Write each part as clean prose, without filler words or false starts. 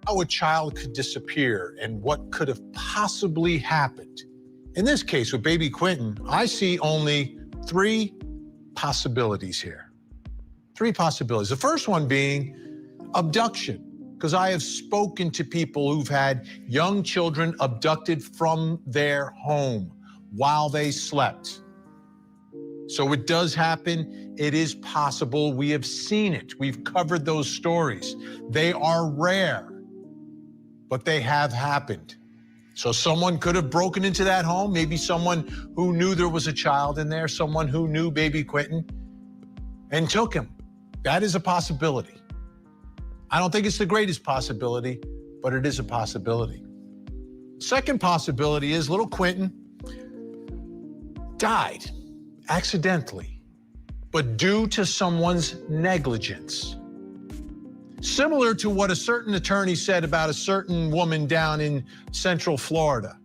How a child could disappear and what could have possibly happened. In this case with baby Quentin, I see only three possibilities here. Three possibilities. The first one being abduction, because I have spoken to people who've had young children abducted from their home while they slept. So it does happen. It is possible. We have seen it. We've covered those stories. They are rare, but they have happened. So someone could have broken into that home, maybe someone who knew there was a child in there, someone who knew baby Quentin, and took him. That is a possibility. I don't think it's the greatest possibility, but it is a possibility. Second possibility is little Quentin died accidentally, but due to someone's negligence. Similar to what a certain attorney said about a certain woman down in Central Florida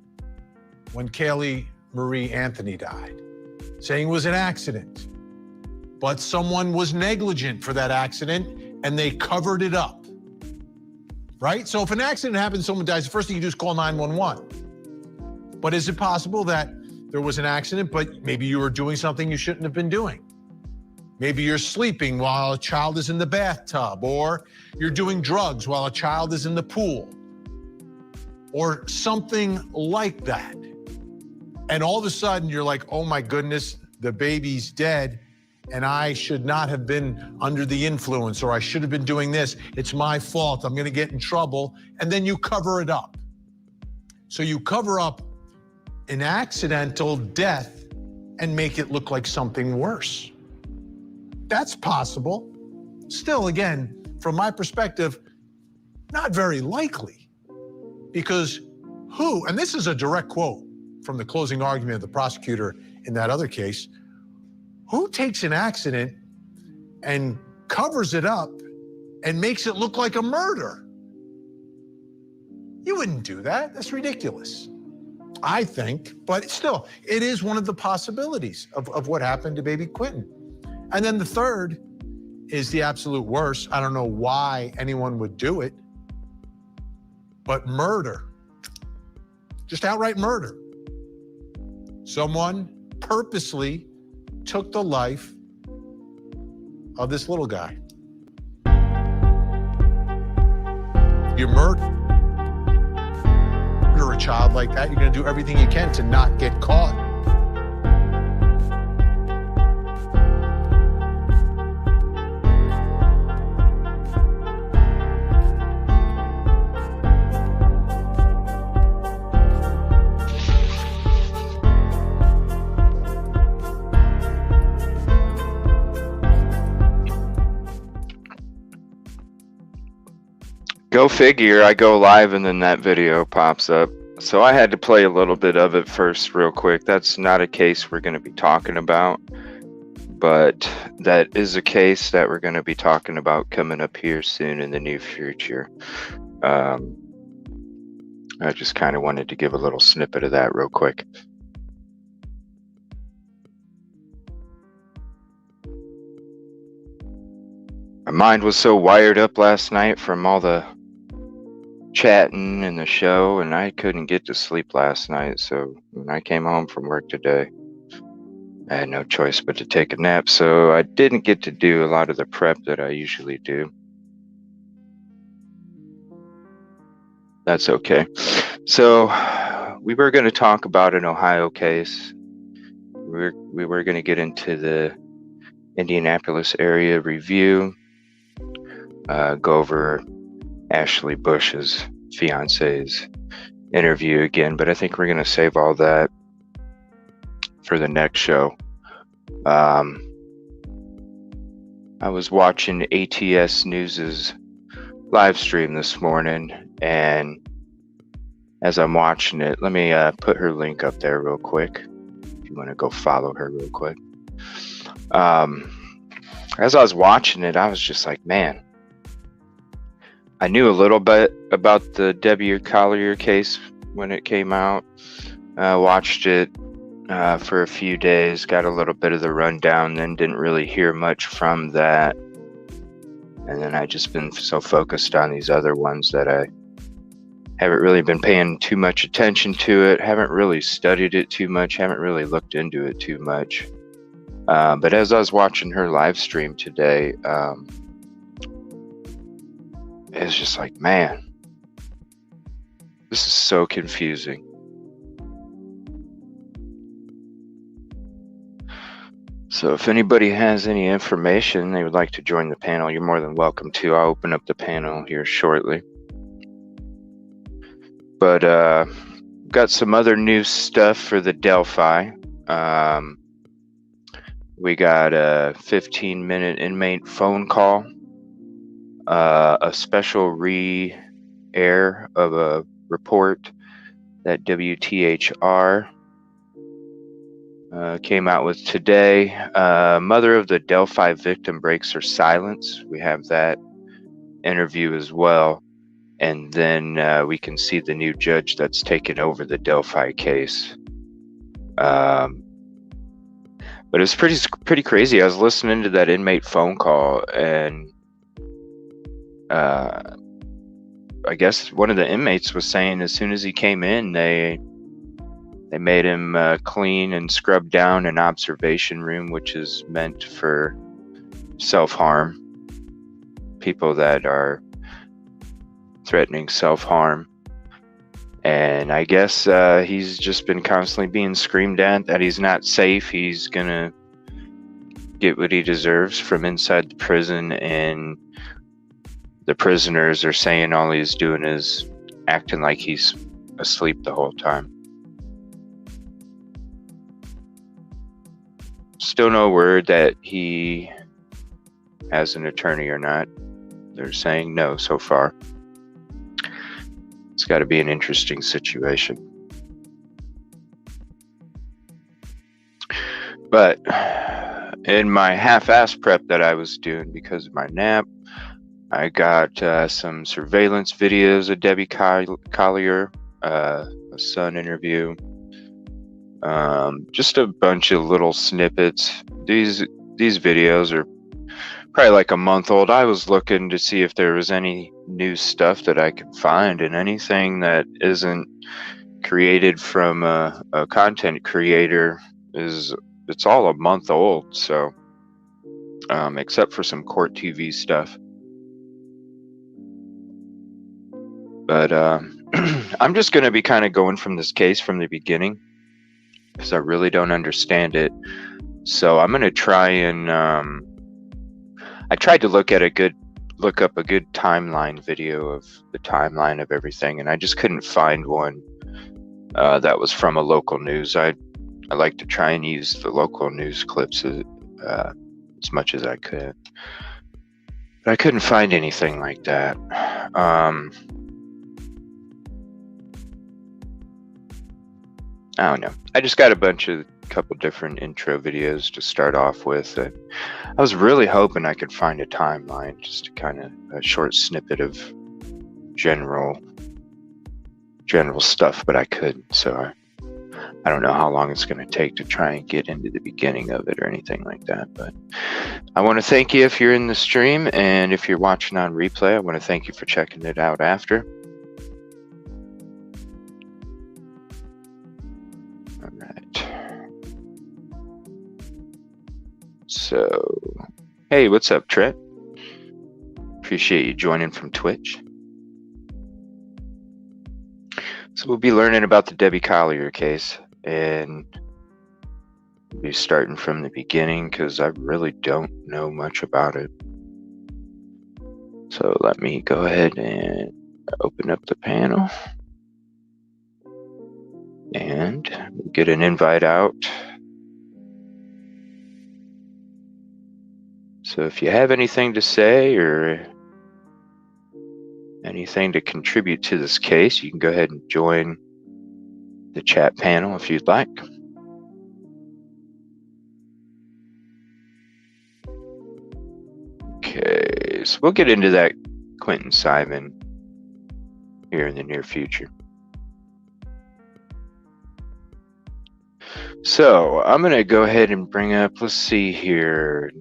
when Kaylee Marie Anthony died, saying it was an accident. But someone was negligent for that accident and they covered it up, right? So if an accident happens, someone dies, the first thing you do is call 911. But is it possible that there was an accident, but maybe you were doing something you shouldn't have been doing? Maybe you're sleeping while a child is in the bathtub, or you're doing drugs while a child is in the pool, or something like that. And all of a sudden you're like, oh my goodness, the baby's dead and I should not have been under the influence, or I should have been doing this. It's my fault. I'm gonna get in trouble. And then you cover it up. So you cover up an accidental death and make it look like something worse. That's possible. Still, again, from my perspective, not very likely. Because who, and this is a direct quote from the closing argument of the prosecutor in that other case, who takes an accident and covers it up and makes it look like a murder? You wouldn't do that. That's ridiculous, I think. But still, it is one of the possibilities of what happened to baby Quentin. And then the third is the absolute worst. I don't know why anyone would do it, but murder, just outright murder. Someone purposely took the life of this little guy. You murder a child like that, you're gonna do everything you can to not get caught. Go figure, I go live and then that video pops up. So I had to play a little bit of it first real quick. That's not a case we're going to be talking about, but that is a case that we're going to be talking about coming up here soon in the near future. I just kind of wanted to give a little snippet of that real quick. My mind was so wired up last night from all the chatting in the show, and I couldn't get to sleep last night. So when I came home from work today, I had no choice but to take a nap. So I didn't get to do a lot of the prep that I usually do. That's okay. So we were going to talk about an Ohio case. We were going to get into the Indianapolis area review, go over Ashley Bush's fiance's interview again, but I think we're going to save all that for the next show. I was watching ATS News's live stream this morning, and as I'm watching it, let me put her link up there real quick if you want to go follow her real quick. As I was watching it, I was just like, man, I knew a little bit about the Debbie Collier case when it came out. Watched it for a few days, got a little bit of the rundown, then didn't really hear much from that. And then I just been so focused on these other ones that I haven't really been paying too much attention to it, haven't really studied it too much, haven't really looked into it too much. But as I was watching her live stream today, it's just like, man, this is so confusing. So if anybody has any information they would like to join the panel, you're more than welcome to. I'll open up the panel here shortly. But got some other new stuff for the Delphi. We got a 15-minute inmate phone call, a special re-air of a report that WTHR came out with today. Mother of the Delphi victim breaks her silence. We have that interview as well. And then we can see the new judge that's taken over the Delphi case. But it's pretty crazy. I was listening to that inmate phone call, and I guess one of the inmates was saying as soon as he came in, they made him clean and scrub down an observation room, which is meant for self-harm, people that are threatening self-harm. And I guess he's just been constantly being screamed at that he's not safe. He's gonna get what he deserves from inside the prison, and the prisoners are saying all he's doing is acting like he's asleep the whole time. Still no word that he has an attorney or not. They're saying no so far. It's got to be an interesting situation. But in my half-ass prep that I was doing because of my nap, I got some surveillance videos of Debbie Collier, a Sun interview, just a bunch of little snippets. These videos are probably like a month old. I was looking to see if there was any new stuff that I could find, and anything that isn't created from a content creator it's all a month old. So except for some court TV stuff. But I'm just going to be kind of going from this case from the beginning because I really don't understand it. So I'm going to try and I tried to look up a good timeline video of the timeline of everything, and I just couldn't find one that was from a local news. I like to try and use the local news clips as much as I could, but I couldn't find anything like that. I don't know. I just got a couple different intro videos to start off with. And I was really hoping I could find a timeline, just to kind of a short snippet of general stuff, but I couldn't. So I don't know how long it's going to take to try and get into the beginning of it or anything like that. But I want to thank you if you're in the stream, and if you're watching on replay, I want to thank you for checking it out after. All right. So, hey, what's up, Trent? Appreciate you joining from Twitch. So we'll be learning about the Debbie Collier case, and we'll be starting from the beginning because I really don't know much about it. So let me go ahead and open up the panel and get an invite out. So if you have anything to say or anything to contribute to this case, you can go ahead and join the chat panel if you'd like. Okay, so we'll get into that Quentin Simon here in the near future. So I'm going to go ahead and bring up, let's see here.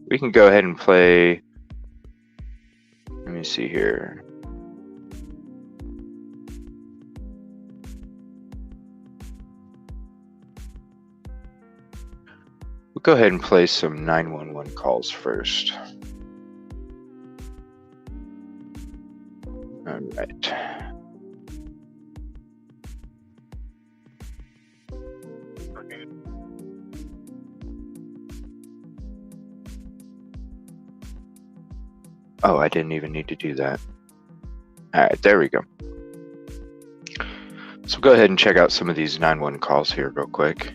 We can go ahead and play, let me see here. We'll go ahead and play some 911 calls first. All right. Oh, I didn't even need to do that. All right, there we go. So go ahead and check out some of these 911 calls here real quick.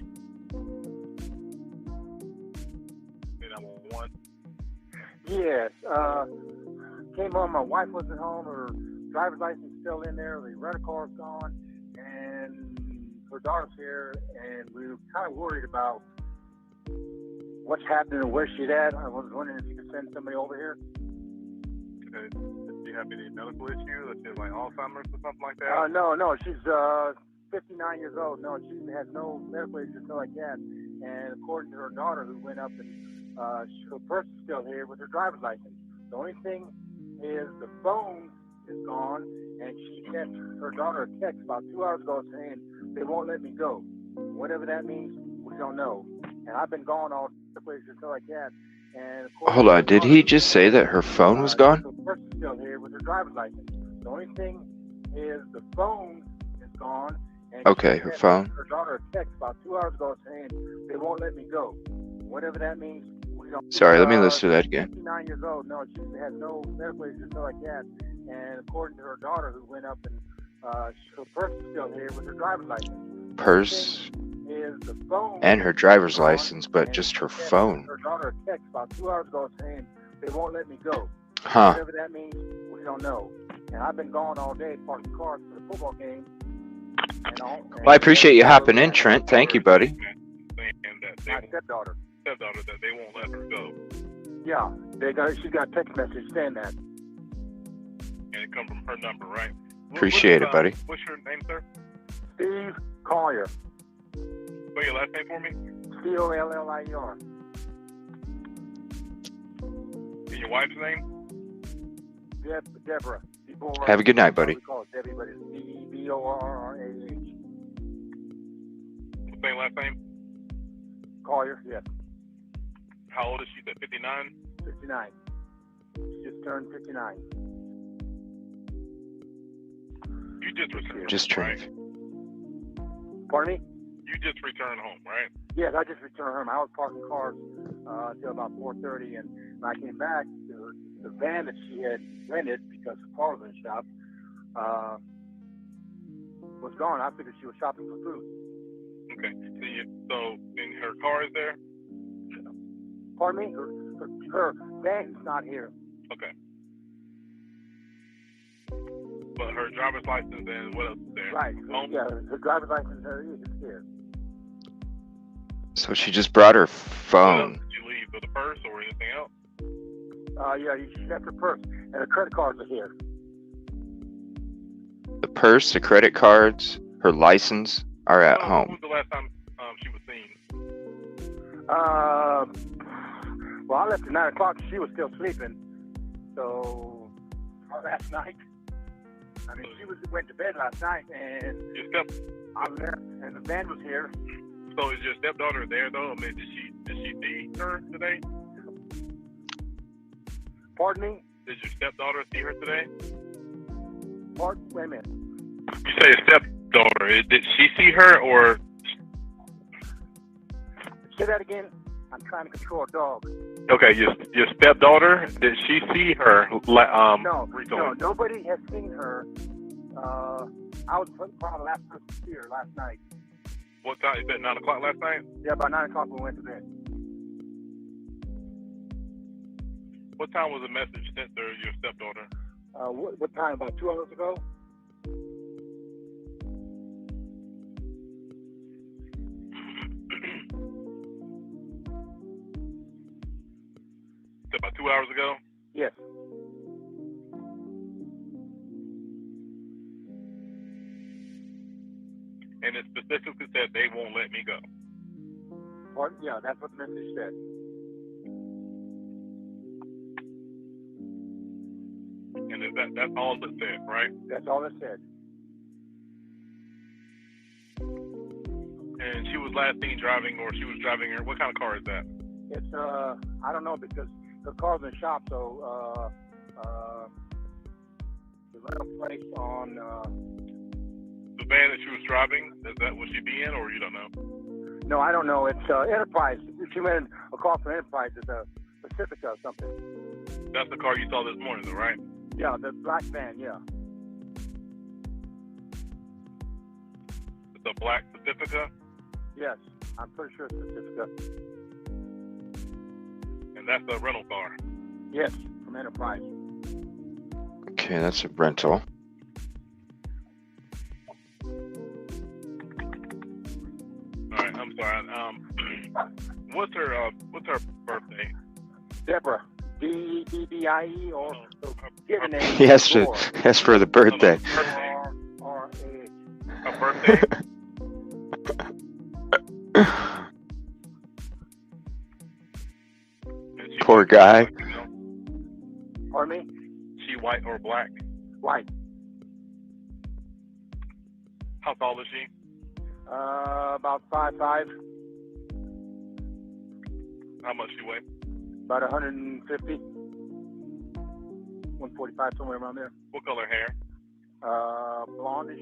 Yes, came home, my wife wasn't home, her driver's license still in there, the rental car's gone, and her daughter's here, and we were kind of worried about what's happening and where she's at. I was wondering if you could send somebody over here. Do you have any medical issue, let's say like Alzheimer's or something like that? No, she's 59 years old. No, she has no medical issues, nothing like that. And according to her daughter, who went up and her purse is still here with her driver's license. The only thing is the phone is gone, and she sent her daughter a text about 2 hours ago saying they won't let me go. Whatever that means, we don't know. And I've been gone all the places and stuff like that. And hold on, did he just say that her phone was gone? Her purse is still here with her driver's license. The only thing is the phone is gone. And okay, her phone. Her daughter a text about 2 hours ago saying they won't let me go. Whatever that means. Sorry, let me listen to that again. 59 years old. No, she has no medical issues, nothing like that. And according to her daughter, who went up and her purse is still here with her driver's license. Purse is the phone and her driver's license, but just her phone. Her daughter a text about 2 hours ago saying they won't let me go. Huh. Whatever that means, we don't know. And I've been gone all day parking cars for the football game. Well, I appreciate you hopping in, Trent. Thank you, buddy. My stepdaughter. Stepdaughter, that they won't let her go. Yeah, she got a text message saying that. And it come from her number, right? Appreciate it, buddy. What's your name, sir? Steve Collier. Spell your last name for me? Collier. And your wife's name? Deborah. Have a good night, buddy. We call it Debbie, but it's Deborrah. Same last name? Collier, yes. How old is she? 59? 59. She just turned 59. You just returned just home, turned. Right? Pardon me? You just returned home, right? Yes, I just returned home. I was parking cars until about 4:30, and when I came back, the van that she had rented because the car was in the shop was gone. I figured she was shopping for food. Okay. So in her car is there? Pardon me? Her van's not here. Okay. But her driver's license and what else is there? Right. Yeah, her driver's license is here. So she just brought her What phone. else did you leave? With a purse or anything else? Yeah, she left her purse, and her credit cards are here. The purse, the credit cards, her license are at When home. was the last time she was seen? Well, I left at 9 o'clock. She was still sleeping. So, last night. I mean, she went to bed last night, and I was there, and the van was here. So is your stepdaughter there though? I mean, did she see her today? Pardon me? Did your stepdaughter see her today? Wait a minute. You say a stepdaughter. Did she see her or? Say that again. I'm trying to control a dog. Okay, your stepdaughter. Did she see her? No, recently? Nobody has seen her. I was probably last person to see her last night. What time? Is that 9 o'clock last night? Yeah, about 9 o'clock we went to bed. What time was the message sent to your stepdaughter? What time? About 2 hours ago? About 2 hours ago? Yes. And it specifically said they won't let me go. Yeah, that's what the message said. And that's all it said, right? That's all it said. And she was last seen driving, or she was driving her. What kind of car is that? It's I don't know, because the car's in the shop, so the rental place on The van that she was driving, is that what she be in, or you don't know? no, I don't know. It's Enterprise. She went a call from Enterprise. It's a Pacifica or something. That's the car you saw this morning, though, right? Yeah, the black van. Yeah. It's a black Pacifica, Yes, I'm pretty sure it's Pacifica. and that's a rental car. Yes, from Enterprise. Okay, that's a rental. All right, I'm sorry. What's her birthday? Deborah. D-E-B-B-I-E or given name. Yes, yes, for the birthday. R-A-H. Her birthday? And she Poor white or guy. black, you know? Pardon me? She white or black? White. How tall is she? About 5'5", How much she weigh? about 150, 145, somewhere around there. What color hair? Blondish.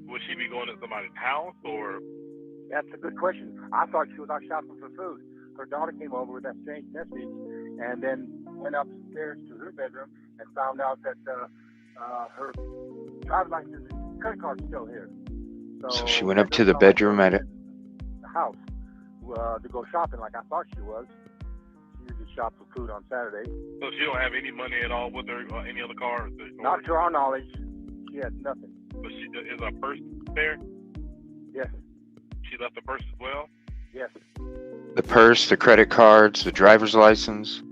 Would she be going to somebody's house, or? That's a good question. I thought she was out shopping for food. Her daughter came over with that strange message and then went upstairs to her bedroom and found out that her driver's license and credit card is still here. So she went up to the bedroom at it. The house to go shopping like I thought she was. She usually shops for food on Saturday. So she don't have any money at all with her, or any other car? Not to our knowledge, she had nothing. But she is her purse there? Yes, She left the purse as well? yes. The purse, the credit cards, the driver's license.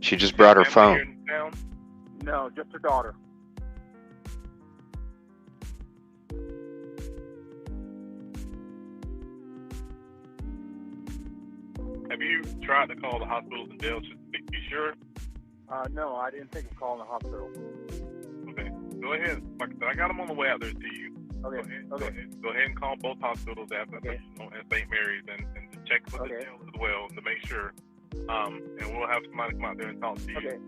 She just brought her Family here phone. in town? No, just her daughter. Have you tried to call the hospitals and jails to be sure? No, I didn't think of calling the hospital. Okay. Go ahead. Like I said, I got them on the way out there to you. Okay, okay. Go ahead and call both hospitals after Okay. and St. Mary's and check with the jail as well to make sure. And we'll have somebody come out there and talk to you. Okay.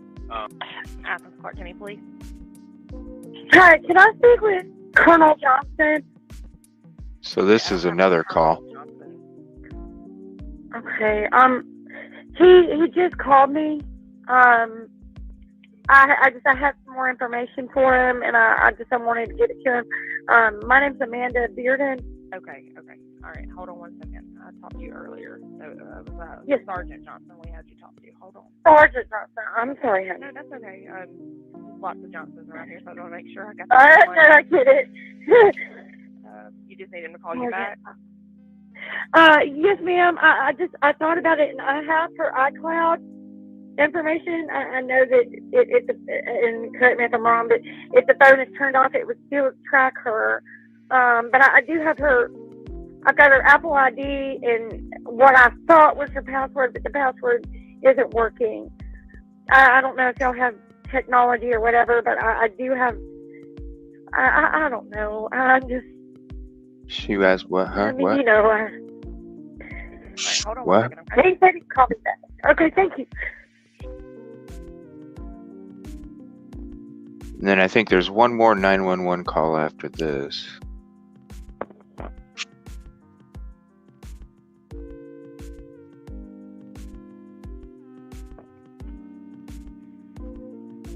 Athens Clark County Police. Hi, can I speak with Colonel Johnson? So this is another call. Okay. He just called me. I have some more information for him, and I wanted to give it to him. My name's Amanda Bearden. Okay. All right. Hold on one second. I talked to you earlier. So it was Yes. Sergeant Johnson we had you talk to. Hold on. Sergeant Johnson. I'm sorry, honey. No, that's okay. Lots of Johnsons around here, so I want to make sure I got No, I get it. You just need him to call you back? Yes, ma'am. I thought about it, and I have her iCloud information. I know that and correct me if I'm wrong, but if the phone is turned off, it would still track her. But I do have her I got her Apple ID and what I thought was her password, but the password isn't working. I don't know if y'all have technology or whatever, but I do have. I don't know. I just. She asked what? Huh? I mean, What? you know. All right, hold on What? one second. Okay. He said he'd call me back. Okay, thank you. And then I think there's one more 911 call after this.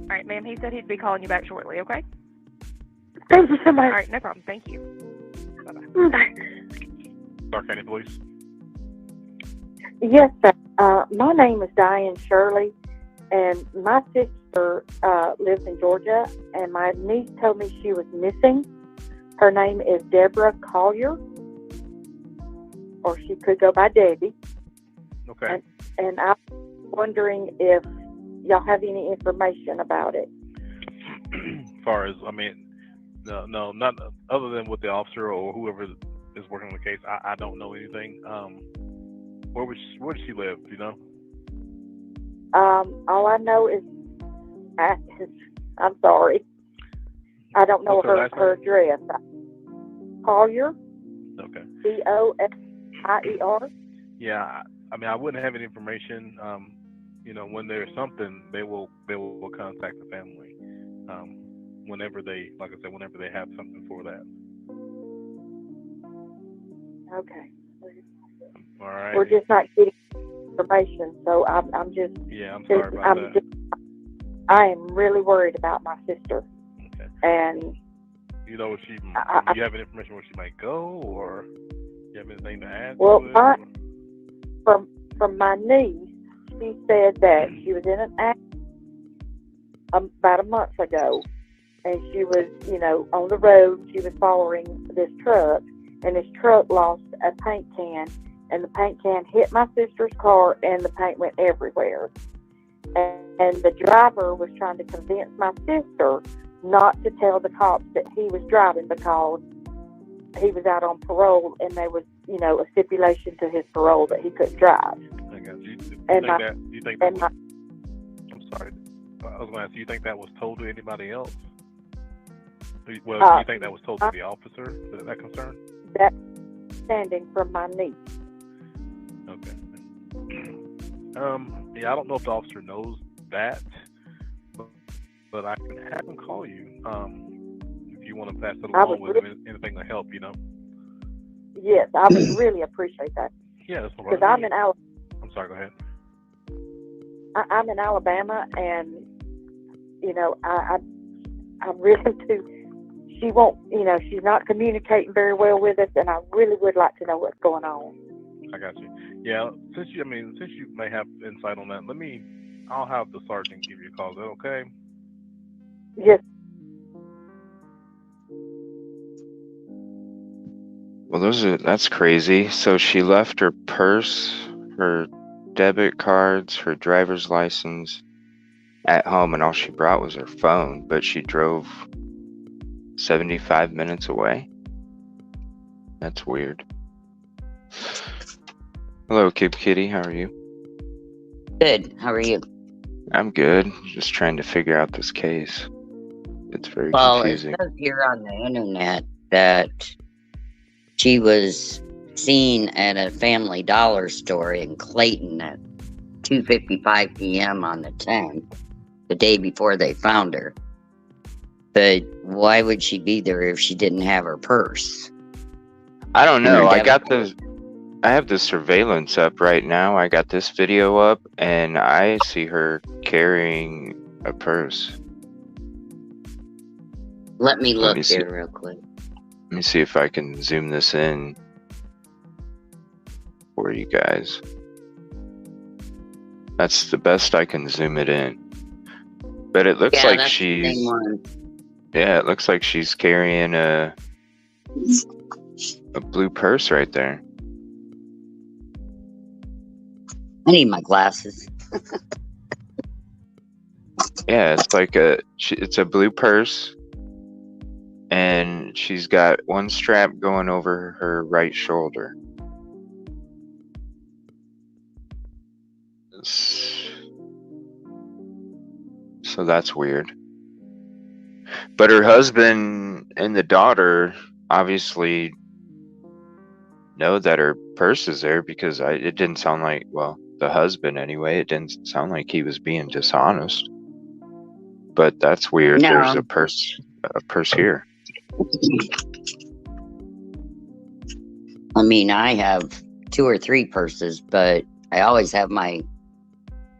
All right, ma'am. He said he'd be calling you back shortly. Okay. Thank you so All much. right, no problem. Thank you. Bye. Clark County Police. Yes, sir. My name is Diane Shirley, and my sister lives in Georgia, and my niece told me she was missing. Her name is Deborah Collier, or she could go by Debbie. Okay. And I'm wondering if y'all have any information about it. As far as, I mean, no, not other than with the officer or whoever is working on the case. I don't know anything. Where does she live? Do you know? All I know is, I'm sorry, I don't know What's her her last address. Collier, Okay. Collier. Yeah, I mean, I wouldn't have any information. When there's something, they will contact the family. Whenever they, like I said, whenever they have something for that. Okay. All right. We're just not getting information, so I'm just. Yeah, I'm sorry about that. I am really worried about my sister. Okay. And you know, do you have any information where she might go, or you have anything to add? Well, to it, from my niece, she said that she was in an accident about a month ago, and she was, on the road. She was following this truck, and this truck lost a paint can, and the paint can hit my sister's car, and the paint went everywhere. And the driver was trying to convince my sister not to tell the cops that he was driving because he was out on parole, and there was, a stipulation to his parole that he couldn't drive. I got you. I'm sorry. I was going to ask, do you think that was told to anybody else? Well, do you think that was told to the officer, that concern? That's standing from my niece. Okay. Yeah, I don't know if the officer knows that, but I can have him call you if you want to pass it along with him, anything to help, Yes, I would really appreciate that. Yeah, that's no because problem. I'm in Alabama. I'm sorry, go ahead. I'm in Alabama, and I really do. She won't, she's not communicating very well with us, and I really would like to know what's going on. I got you. Yeah, since you may have insight on that, I'll have the sergeant give you a call. Is that okay? Yes. Well, that's crazy. So she left her purse, her debit cards, her driver's license at home, and all she brought was her phone, but she drove 75 minutes away. That's weird. Hello, Kid Kitty. How are you? Good. How are you? I'm good. Just trying to figure out this case. It's very confusing. It says here on the internet that she was seen at a Family Dollar store in Clayton at 2:55 p.m. on the 10th, the day before they found her. But why would she be there if she didn't have her purse? I don't know. I have the surveillance up right now. I got this video up, and I see her carrying a purse. Let me look here real quick. Let me see if I can zoom this in for you guys. That's the best I can zoom it in. But it looks like she's... Yeah, it looks like she's carrying a blue purse right there. I need my glasses. Yeah, it's like it's a blue purse, and she's got one strap going over her right shoulder. So that's weird. But her husband and the daughter obviously know that her purse is there, because it didn't sound like, well, the husband anyway, it didn't sound like he was being dishonest. But that's weird. No. There's a purse here. I mean, I have 2 or 3 purses, but I always have my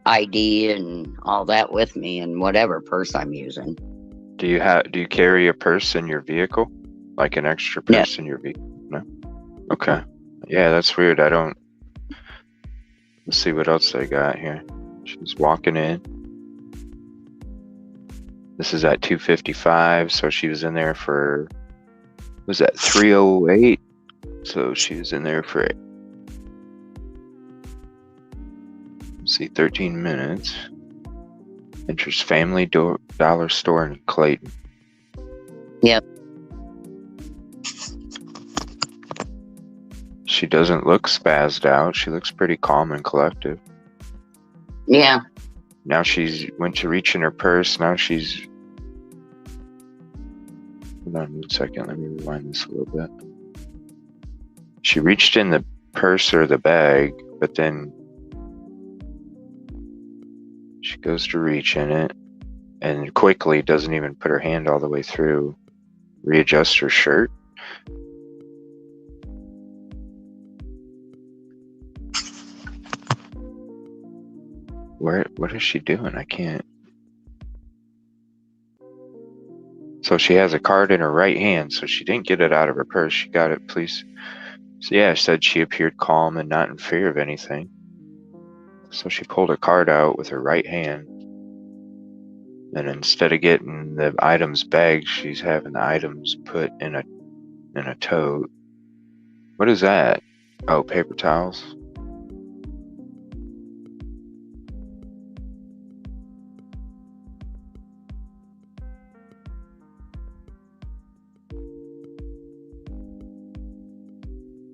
ID and all that with me in whatever purse I'm using. Do you carry a purse in your vehicle? Like an extra purse in your vehicle? No? Okay. Yeah, that's weird. Let's see what else they got here. She's walking in. This is at 2:55, so she was in there for, was that 3:08? So she was in there for, let's see, 13 minutes. Enters Family Dollar Store in Clayton. Yep. She doesn't look spazzed out. She looks pretty calm and collective. Yeah. Now she's went to reach in her purse. Now she's, hold on 1 second. Let me rewind this a little bit. She reached in the purse or the bag, but then she goes to reach in it and quickly doesn't even put her hand all the way through, readjust her shirt. What is she doing? I can't. So she has a card in her right hand, so she didn't get it out of her purse. She got it, please. So yeah, said she appeared calm and not in fear of anything. So she pulled a card out with her right hand. And instead of getting the items bagged, she's having the items put in a tote. What is that? Oh, paper towels.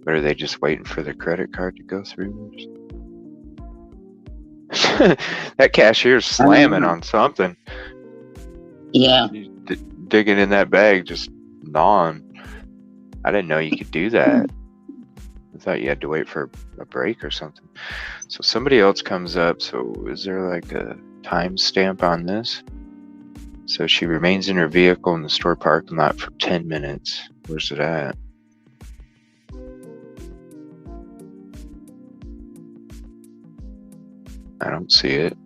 Or are they just waiting for the credit card to go through? That cashier's slamming on something. Yeah. Digging in that bag, just gnawing. I didn't know you could do that. I thought you had to wait for a break or something. So somebody else comes up. So is there like a time stamp on this? So she remains in her vehicle in the store parking lot for 10 minutes. Where's it at? I don't see it.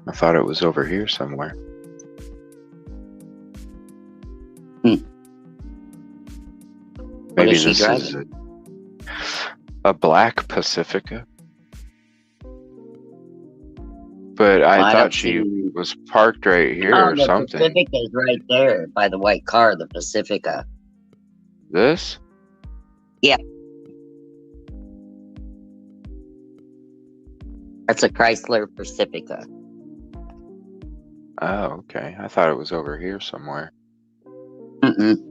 I thought it was over here somewhere. Maybe is she this is a black Pacifica. But I thought she was parked right here or the something. Pacifica's right there by the white car, the Pacifica. This? Yeah. That's a Chrysler Pacifica. Oh, okay. I thought it was over here somewhere. Mm-mm.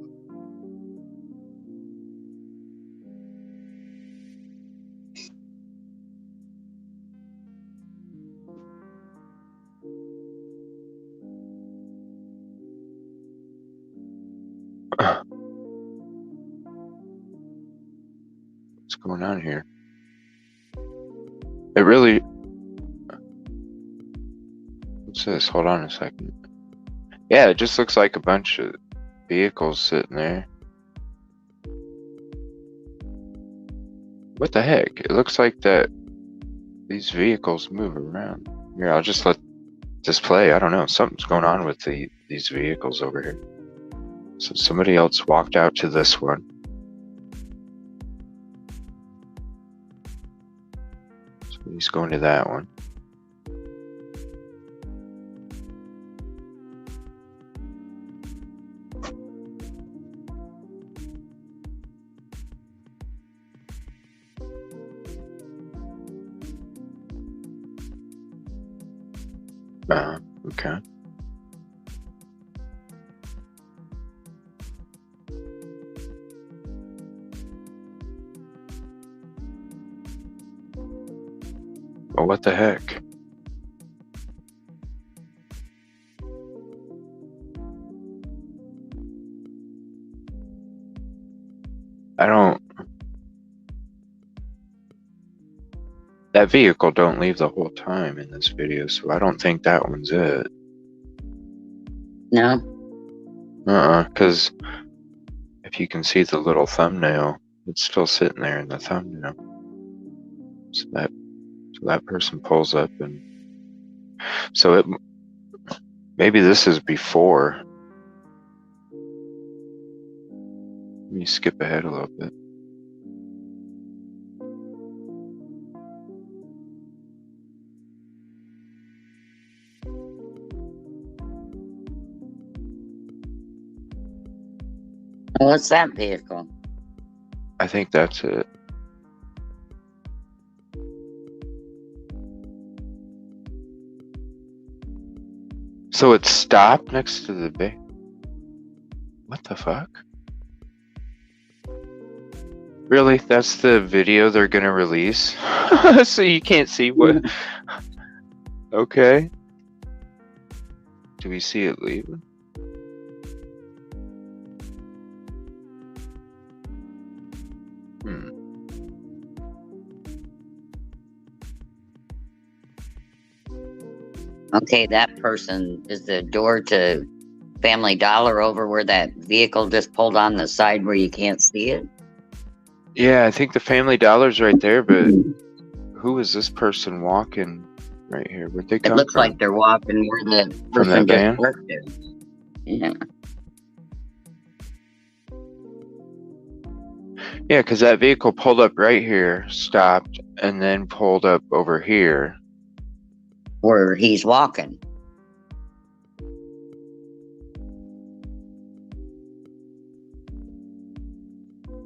What's going on here? It really... What's this? Hold on a second. Yeah, it just looks like a bunch of vehicles sitting there. What the heck? It looks like that these vehicles move around. Here, I'll just let this play. I don't know. Something's going on with these vehicles over here. So somebody else walked out to this one. So he's going to that one. Okay. Well, what the heck? I don't... That vehicle don't leave the whole time in this video, so I don't think that one's it. No? Because if you can see the little thumbnail, it's still sitting there in the thumbnail. So that person pulls up, and so it maybe this is before. Let me skip ahead a little bit. What's that vehicle? I think that's it. So it stopped next to the bay. What the fuck? Really? That's the video they're gonna release? So you can't see what... Okay. Do we see it leaving? Okay, that person, is the door to Family Dollar over where that vehicle just pulled on the side where you can't see it? Yeah, I think the Family Dollar's right there, but who is this person walking right here? Where'd they come It looks from? like they're walking where the From that person van? just parked it. Yeah. Yeah, because that vehicle pulled up right here, stopped, and then pulled up over here. Where he's walking.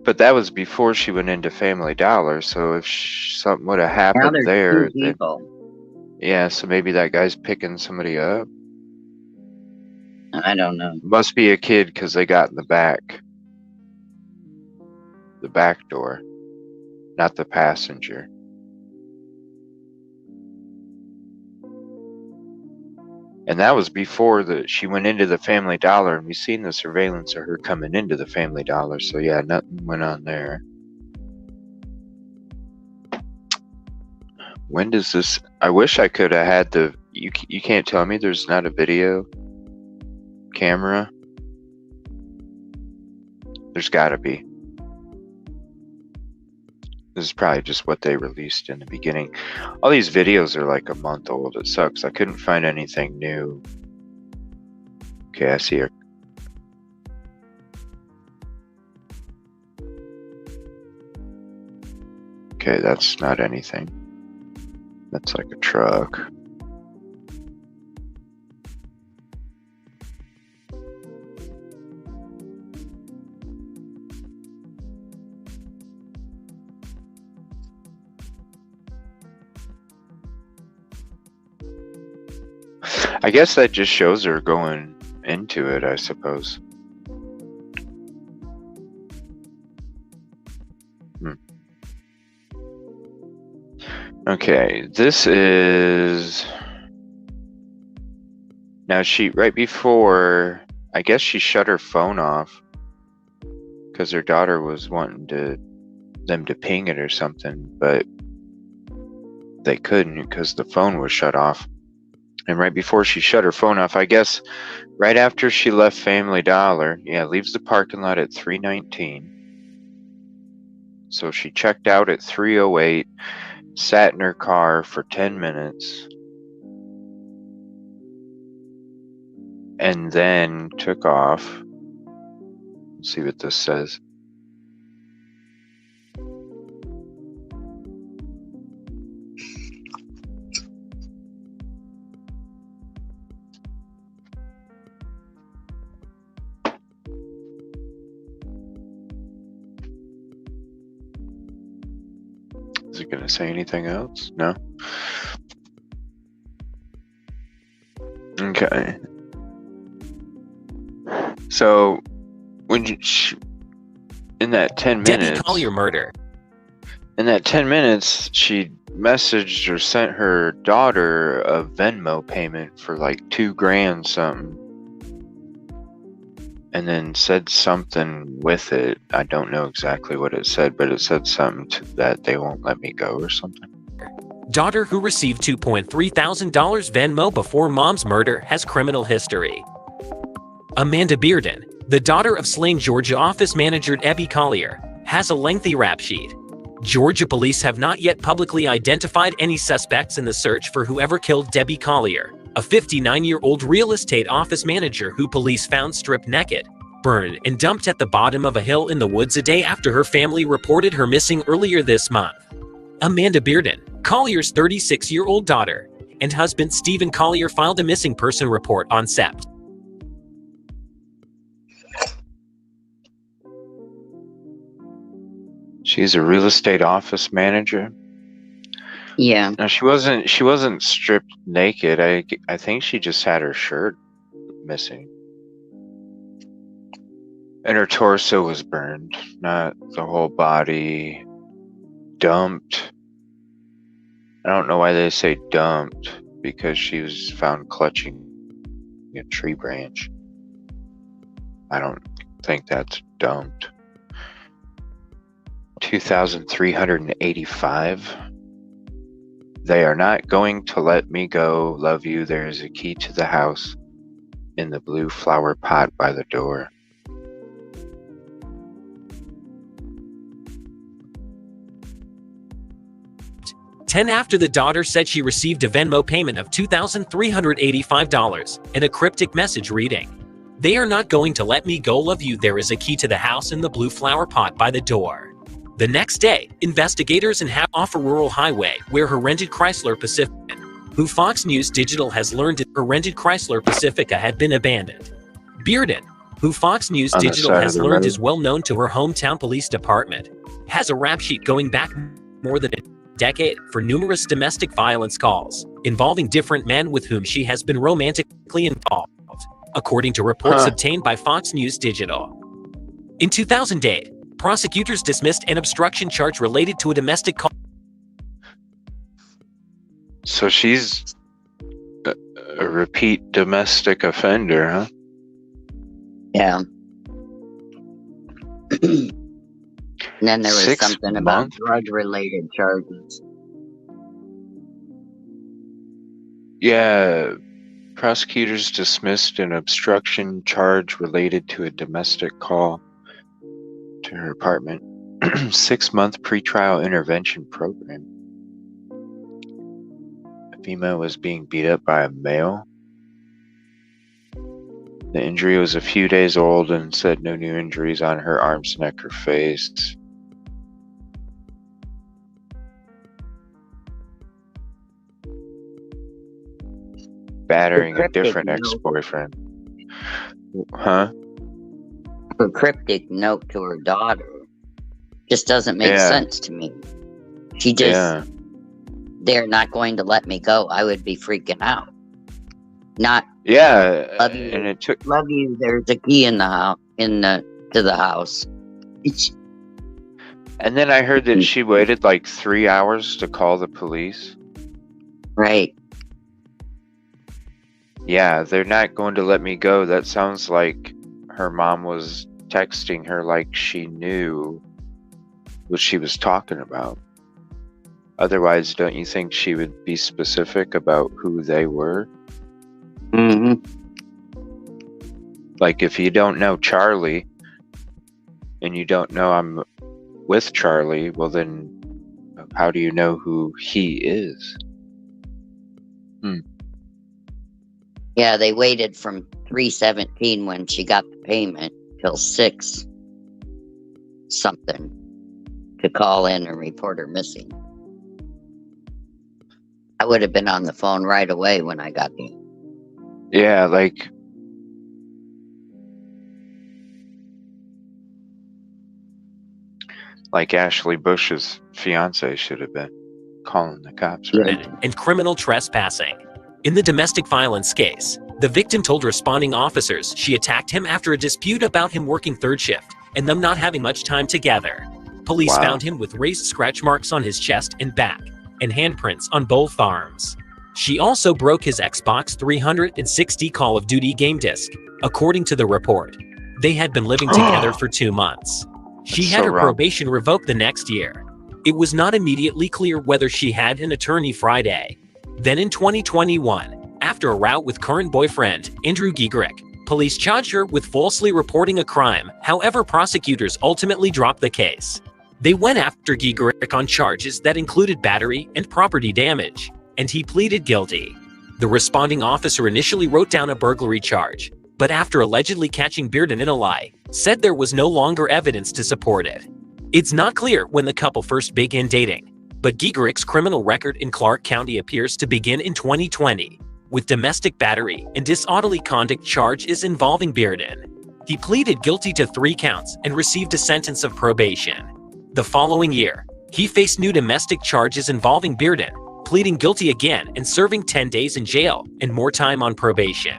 But that was before she went into Family Dollar, so if something would have Now happened there's there, two then, people. yeah, so maybe that guy's picking somebody up. I don't know. Must be a kid because they got in the back door, not the passenger. And that was before she went into the Family Dollar, and we seen the surveillance of her coming into the Family Dollar. So yeah, nothing went on there. When does this? I wish I could have had the. You can't tell me there's not a video camera. There's got to be. This is probably just what they released in the beginning. All these videos are like a month old. It sucks. I couldn't find anything new. Okay, I see her. Okay, that's not anything. That's like a truck. I guess that just shows her going into it, I suppose. Okay, this is... Now right before, I guess she shut her phone off because her daughter was wanting them to ping it or something, but they couldn't because the phone was shut off. And right before she shut her phone off, I guess right after she left Family Dollar, yeah, leaves the parking lot at 3:19. So she checked out at 3:08, sat in her car for 10 minutes, and then took off. Let's see what this says. Is it going to say anything else? No? Okay. So, when in that 10 minutes... Debbie, call your murder. In that 10 minutes, she messaged or sent her daughter a Venmo payment for like $2,000 something, and then said something with it. I don't know exactly what it said, but it said something that they won't let me go or something. Daughter who received $2,300 Venmo before mom's murder has criminal history. Amanda Bearden, the daughter of slain Georgia office manager Debbie Collier, has a lengthy rap sheet. Georgia police have not yet publicly identified any suspects in the search for whoever killed Debbie Collier, a 59-year-old real estate office manager who police found stripped naked, burned, and dumped at the bottom of a hill in the woods a day after her family reported her missing earlier this month. Amanda Bearden, Collier's 36-year-old daughter, and husband Stephen Collier filed a missing person report on Sept. She's a real estate office manager. Yeah. No, she wasn't stripped naked. I think she just had her shirt missing. And her torso was burned, not the whole body. Dumped. I don't know why they say dumped, because she was found clutching a tree branch. I don't think that's dumped. 2,385. They are not going to let me go. Love you. There is a key to the house in the blue flower pot by the door. Ten after the daughter said she received a Venmo payment of $2,385 and a cryptic message reading, "They are not going to let me go. Love you. There is a key to the house in the blue flower pot by the door." The next day, investigators off a rural highway where her rented Chrysler Pacifica, who Fox News Digital has learned her rented Chrysler Pacifica had been abandoned. Bearden, who Fox News Digital has learned is well known to her hometown police department, has a rap sheet going back more than a decade for numerous domestic violence calls involving different men with whom she has been romantically involved, according to reports obtained by Fox News Digital. In 2008, prosecutors dismissed an obstruction charge related to a domestic call. So she's a repeat domestic offender, huh? Yeah. And then there was 6 something about months? drug-related charges. Yeah. Prosecutors dismissed an obstruction charge related to a domestic call to her apartment. 6-month pretrial intervention program. A female was being beat up by a male. The injury was a few days old and said no new injuries on her arms, neck, or face. Battering a different ex-boyfriend. Huh? Her cryptic note to her daughter just doesn't make sense to me. She just, they're not going to let me go. I would be freaking out. Not, love you, and it took. Love you. There's a key in the house, to the house. And then I heard that she waited like 3 hours to call the police. Right. Yeah, they're not going to let me go. That sounds like her mom was texting her like she knew what she was talking about. Otherwise, don't you think she would be specific about who they were? Mm-hmm. Like, if you don't know Charlie and you don't know I'm with Charlie, well then how do you know who he is? Yeah, they waited from 3/17 when she got the payment till 6 something to call in and report her missing. I would have been on the phone right away when I got there. Yeah, like Ashley Bush's fiance should have been calling the cops, right? And criminal trespassing. In the domestic violence case, the victim told responding officers she attacked him after a dispute about him working third shift and them not having much time together. Police found him with raised scratch marks on his chest and back and handprints on both arms. She also broke his Xbox 360 Call of Duty game disc, according to the report. They had been living together for 2 months. She That's had so her wrong. probation revoked the next year. It was not immediately clear whether she had an attorney Friday. Then in 2021, after a row with current boyfriend, Andrew Giegerick, police charged her with falsely reporting a crime. However, prosecutors ultimately dropped the case. They went after Giegerick on charges that included battery and property damage, and he pleaded guilty. The responding officer initially wrote down a burglary charge, but after allegedly catching Bearden in a lie, said there was no longer evidence to support it. It's not clear when the couple first began dating, but Giegerick's criminal record in Clark County appears to begin in 2020, with domestic battery and disorderly conduct charges involving Bearden. He pleaded guilty to 3 counts and received a sentence of probation. The following year, he faced new domestic charges involving Bearden, pleading guilty again and serving 10 days in jail and more time on probation.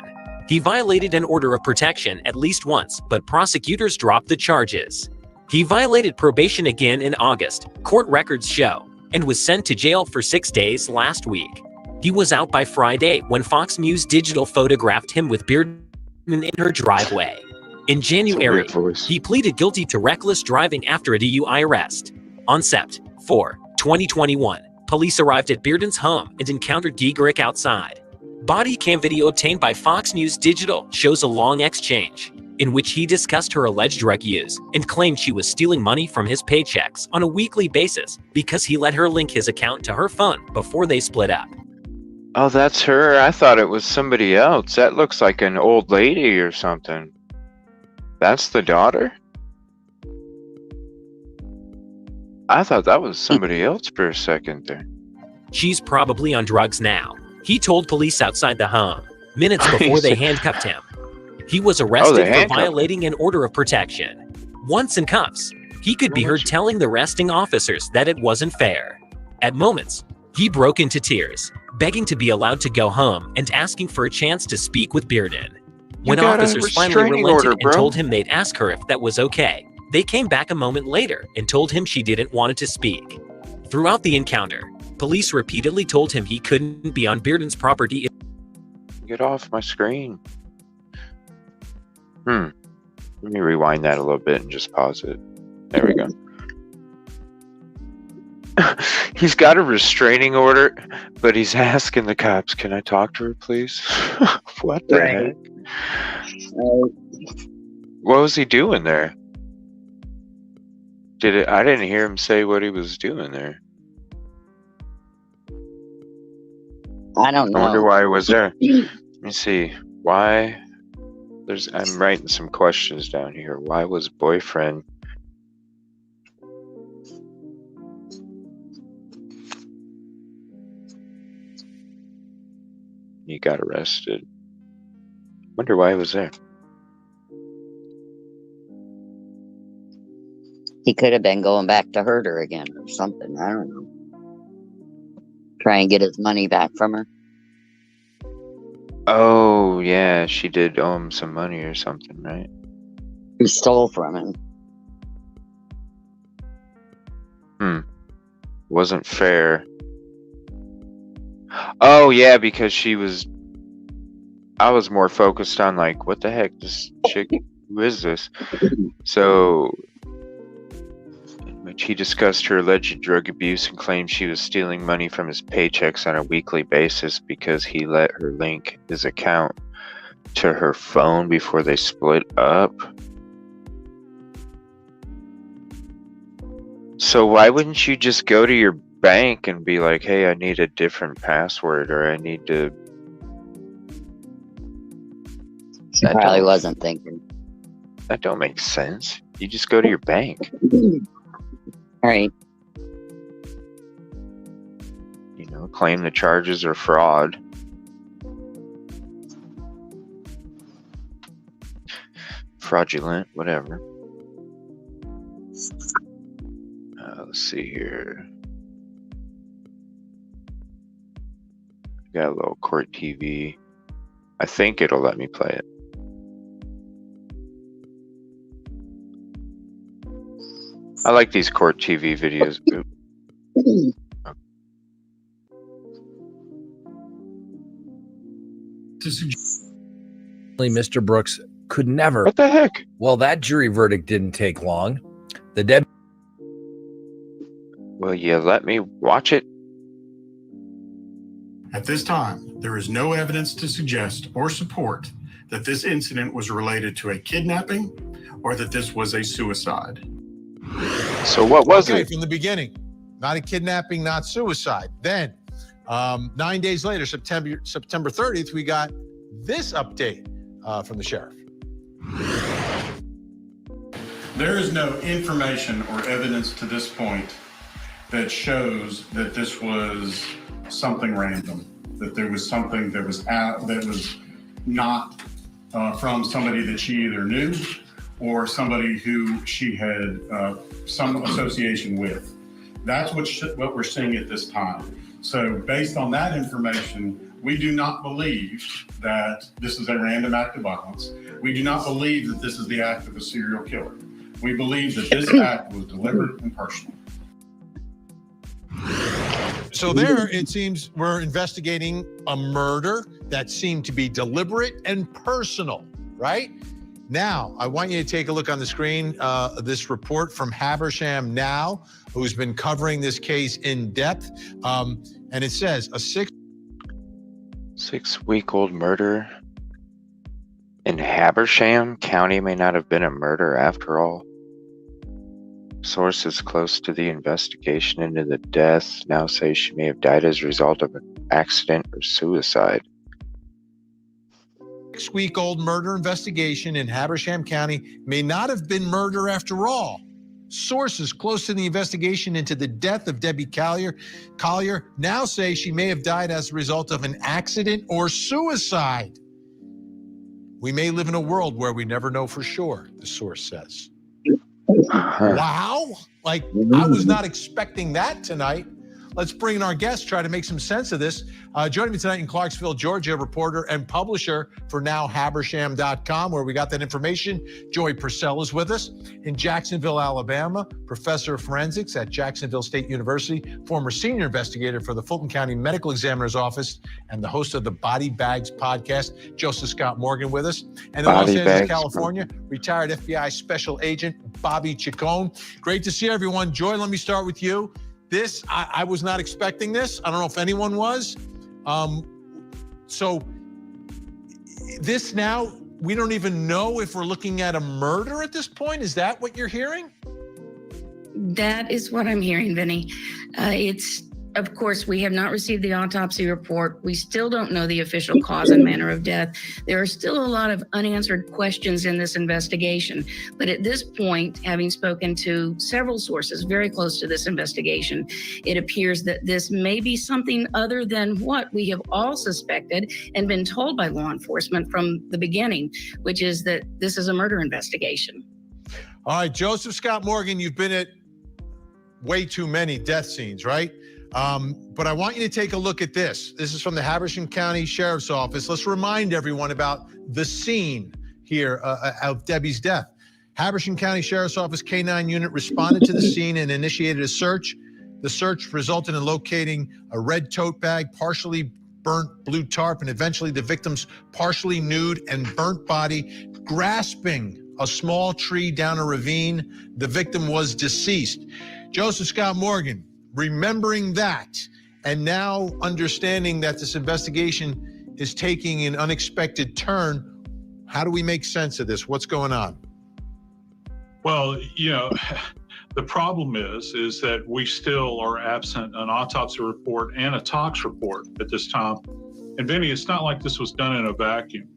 He violated an order of protection at least once, but prosecutors dropped the charges. He violated probation again in August, court records show, and was sent to jail for 6 days last week. He was out by Friday when Fox News Digital photographed him with Bearden in her driveway. In January, he pleaded guilty to reckless driving after a DUI arrest. On Sept. 4, 2021, police arrived at Bearden's home and encountered Giegerick outside. Body cam video obtained by Fox News Digital shows a long exchange, in which he discussed her alleged drug use and claimed she was stealing money from his paychecks on a weekly basis because he let her link his account to her phone before they split up. Oh, that's her. I thought it was somebody else. That looks like an old lady or something. That's the daughter? I thought that was somebody else for a second there. She's probably on drugs now, he told police outside the home, minutes before they handcuffed him. He was arrested for violating an order of protection. Once in cuffs, he could be heard telling the arresting officers that it wasn't fair. At moments, he broke into tears, begging to be allowed to go home and asking for a chance to speak with Bearden. When officers finally relented and told him they'd ask her if that was okay, they came back a moment later and told him she didn't want to speak. Throughout the encounter, police repeatedly told him he couldn't be on Bearden's property. Get off my screen. Let me rewind that a little bit and just pause it. There we go. He's got a restraining order, but he's asking the cops, "Can I talk to her, please?" What the heck? What was he doing there? I didn't hear him say what he was doing there. I don't know. I wonder why he was there. Let me see. Why? I'm writing some questions down here. Why was boyfriend? He got arrested. Wonder why he was there. He could have been going back to hurt her again or something. I don't know. Try and get his money back from her. Oh, yeah. She did owe him some money or something, right? He stole from him. Wasn't fair. Oh, yeah, because I was more focused on, like, what the heck? This chick, who is this? So, in which he discussed her alleged drug abuse and claimed she was stealing money from his paychecks on a weekly basis because he let her link his account to her phone before they split up. So why wouldn't you just go to your bank and be like, "Hey, I need a different password," or "I need to..." She probably wasn't thinking. That don't make sense. You just go to your bank. All right. You know, claim the charges are fraud. Fraudulent, whatever. Let's see here. Got a little court TV. I think it'll let me play it. I like these court TV videos. to suggest Mr. Brooks could never. What the heck? Well, that jury verdict didn't take long. The dead. Will you let me watch it? At this time, there is no evidence to suggest or support that this incident was related to a kidnapping or that this was a suicide. So what was it? From the beginning, not a kidnapping, not suicide. Then 9 days later, September 30th, we got this update from the sheriff. There is no information or evidence to this point that shows that this was something random, that there was something that was not from somebody that she either knew or somebody who she had some association with. That's what we're seeing at this time. So based on that information, we do not believe that this is a random act of violence. We do not believe that this is the act of a serial killer. We believe that this act was deliberate and personal. So there, it seems we're investigating a murder that seemed to be deliberate and personal, right? Now, I want you to take a look on the screen, this report from Habersham Now, who's been covering this case in depth. And it says a 6-week-old murder in Habersham County may not have been a murder after all. Sources close to the investigation into the death now say she may have died as a result of an accident or suicide. 6-week-old murder investigation in Habersham County may not have been murder after all. Sources close to the investigation into the death of Debbie Collier now say she may have died as a result of an accident or suicide. We may live in a world where we never know for sure, the source says. Wow. Like, I was not expecting that tonight. Let's bring in our guest, try to make some sense of this. Joining me tonight in Clarksville, Georgia, reporter and publisher for NowHabersham.com, where we got that information. Joy Purcell is with us. In Jacksonville, Alabama, professor of forensics at Jacksonville State University, former senior investigator for the Fulton County Medical Examiner's Office, and the host of the Body Bags podcast, Joseph Scott Morgan with us. And in Los Angeles, California, retired FBI Special Agent Bobby Chacon. Great to see everyone. Joy, let me start with you. This, I was not expecting this. I don't know if anyone was. So this now, we don't even know if we're looking at a murder at this point. Is that what you're hearing? That is what I'm hearing, Vinny. Of course, we have not received the autopsy report. We still don't know the official cause and manner of death. There are still a lot of unanswered questions in this investigation. But at this point, having spoken to several sources very close to this investigation, it appears that this may be something other than what we have all suspected and been told by law enforcement from the beginning, which is that this is a murder investigation. All right, Joseph Scott Morgan, you've been at way too many death scenes, right? But I want you to take a look at this. This is from the Habersham County Sheriff's Office. Let's remind everyone about the scene here of Debbie's death. Habersham County Sheriff's Office K-9 unit responded to the scene and initiated a search. The search resulted in locating a red tote bag, partially burnt blue tarp, and eventually the victim's partially nude and burnt body grasping a small tree down a ravine. The victim was deceased. Joseph Scott Morgan, remembering that, and now understanding that this investigation is taking an unexpected turn, how do we make sense of this? What's going on? Well, the problem is that we still are absent an autopsy report and a tox report at this time. And Vinny, it's not like this was done in a vacuum.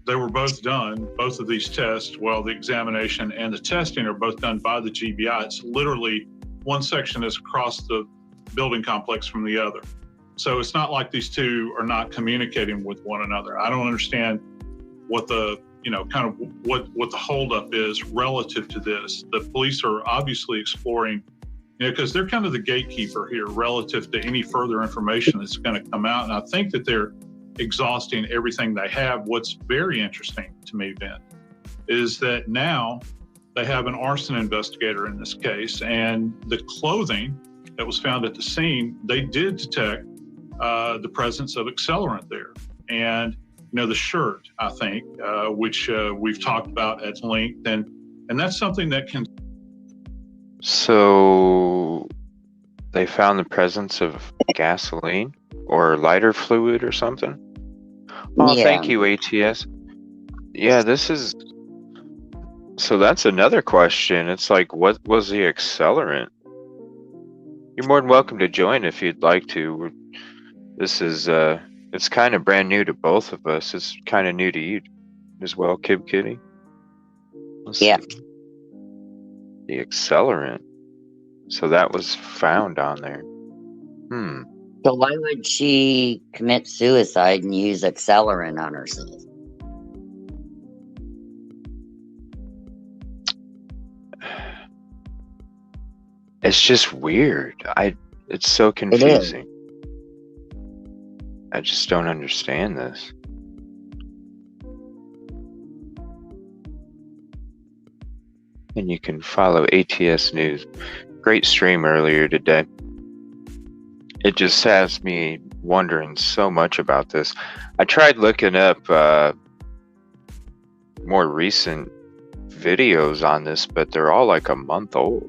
They were both done, both of these tests, well, the examination and the testing are both done by the GBI. It's literally one section is across the building complex from the other. So it's not like these two are not communicating with one another. I don't understand what the, what the holdup is relative to this. The police are obviously exploring, because they're kind of the gatekeeper here relative to any further information that's going to come out. And I think that they're exhausting everything they have. What's very interesting to me, Ben, is that now they have an arson investigator in this case, and the clothing that was found at the scene, they did detect the presence of accelerant there. And, the shirt, I think, which we've talked about at length, and that's something that can. So they found the presence of gasoline or lighter fluid or something? Oh, Yeah. thank you, ATS. Yeah, so that's another question. It's like, what was the accelerant? You're more than welcome to join if you'd like to. This is, it's kind of brand new to both of us. It's kind of new to you as well, Kib Kitty. Yeah. The accelerant. So that was found on there. So why would she commit suicide and use accelerant on herself? It's just weird. It's so confusing. I just don't understand this. And you can follow ATS News. Great stream earlier today. It just has me wondering so much about this. I tried looking up more recent videos on this, but they're all like a month old.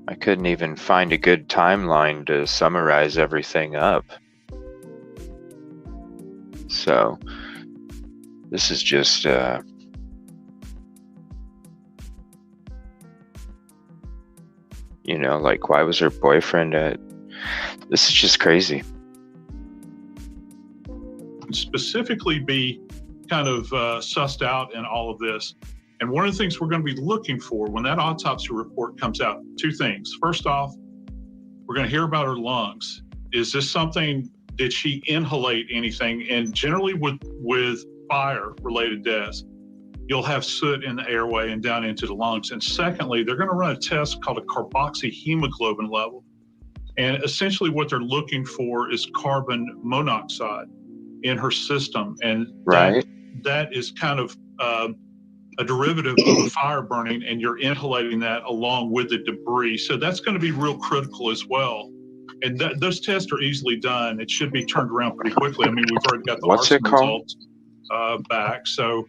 I couldn't even find a good timeline to summarize everything up. So this is just like, why was her boyfriend this is just crazy. Specifically be kind of sussed out in all of this. And one of the things we're going to be looking for when that autopsy report comes out, two things. First off, we're going to hear about her lungs. Is this something, did she inhalate anything? And generally with fire-related deaths, you'll have soot in the airway and down into the lungs. And secondly, they're going to run a test called a carboxyhemoglobin level. And essentially what they're looking for is carbon monoxide in her system. And that is kind of a derivative of a fire burning, and you're inhalating that along with the debris. So that's going to be real critical as well. And those tests are easily done. It should be turned around pretty quickly. I mean, we've already got the arson results back. So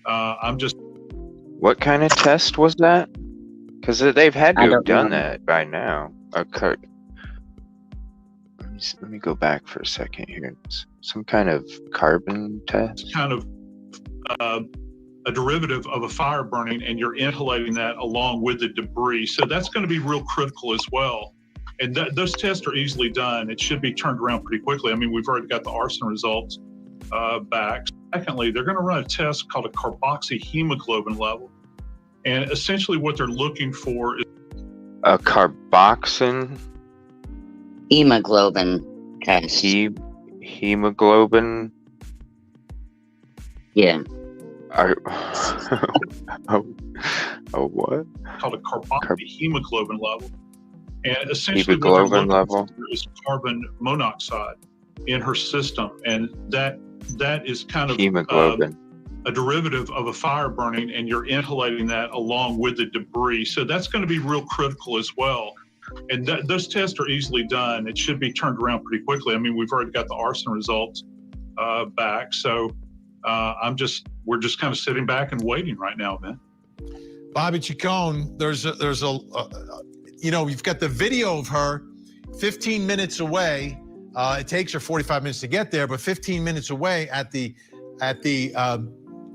I'm just. What kind of test was that? Because they've had to have done that by now. Okay. Let me go back for a second here. Some kind of carbon test? It's kind of a derivative of a fire burning, and you're inhalating that along with the debris. So that's going to be real critical as well. And those tests are easily done. It should be turned around pretty quickly. I mean, we've already got the arson results back. Secondly, they're going to run a test called a carboxyhemoglobin level. And essentially what they're looking for is a carboxyn hemoglobin test. Hemoglobin? Yeah. What? Called a carboxyhemoglobin level. And essentially what they're looking for is carbon monoxide in her system. And that is kind of hemoglobin. A derivative of a fire burning, and you're inhalating that along with the debris. So that's going to be real critical as well. And those tests are easily done. It should be turned around pretty quickly. I mean, we've already got the arson results back. So we're just kind of sitting back and waiting right now, man. Bobby Chacon, you've got the video of her 15 minutes away. It takes her 45 minutes to get there, but 15 minutes away at the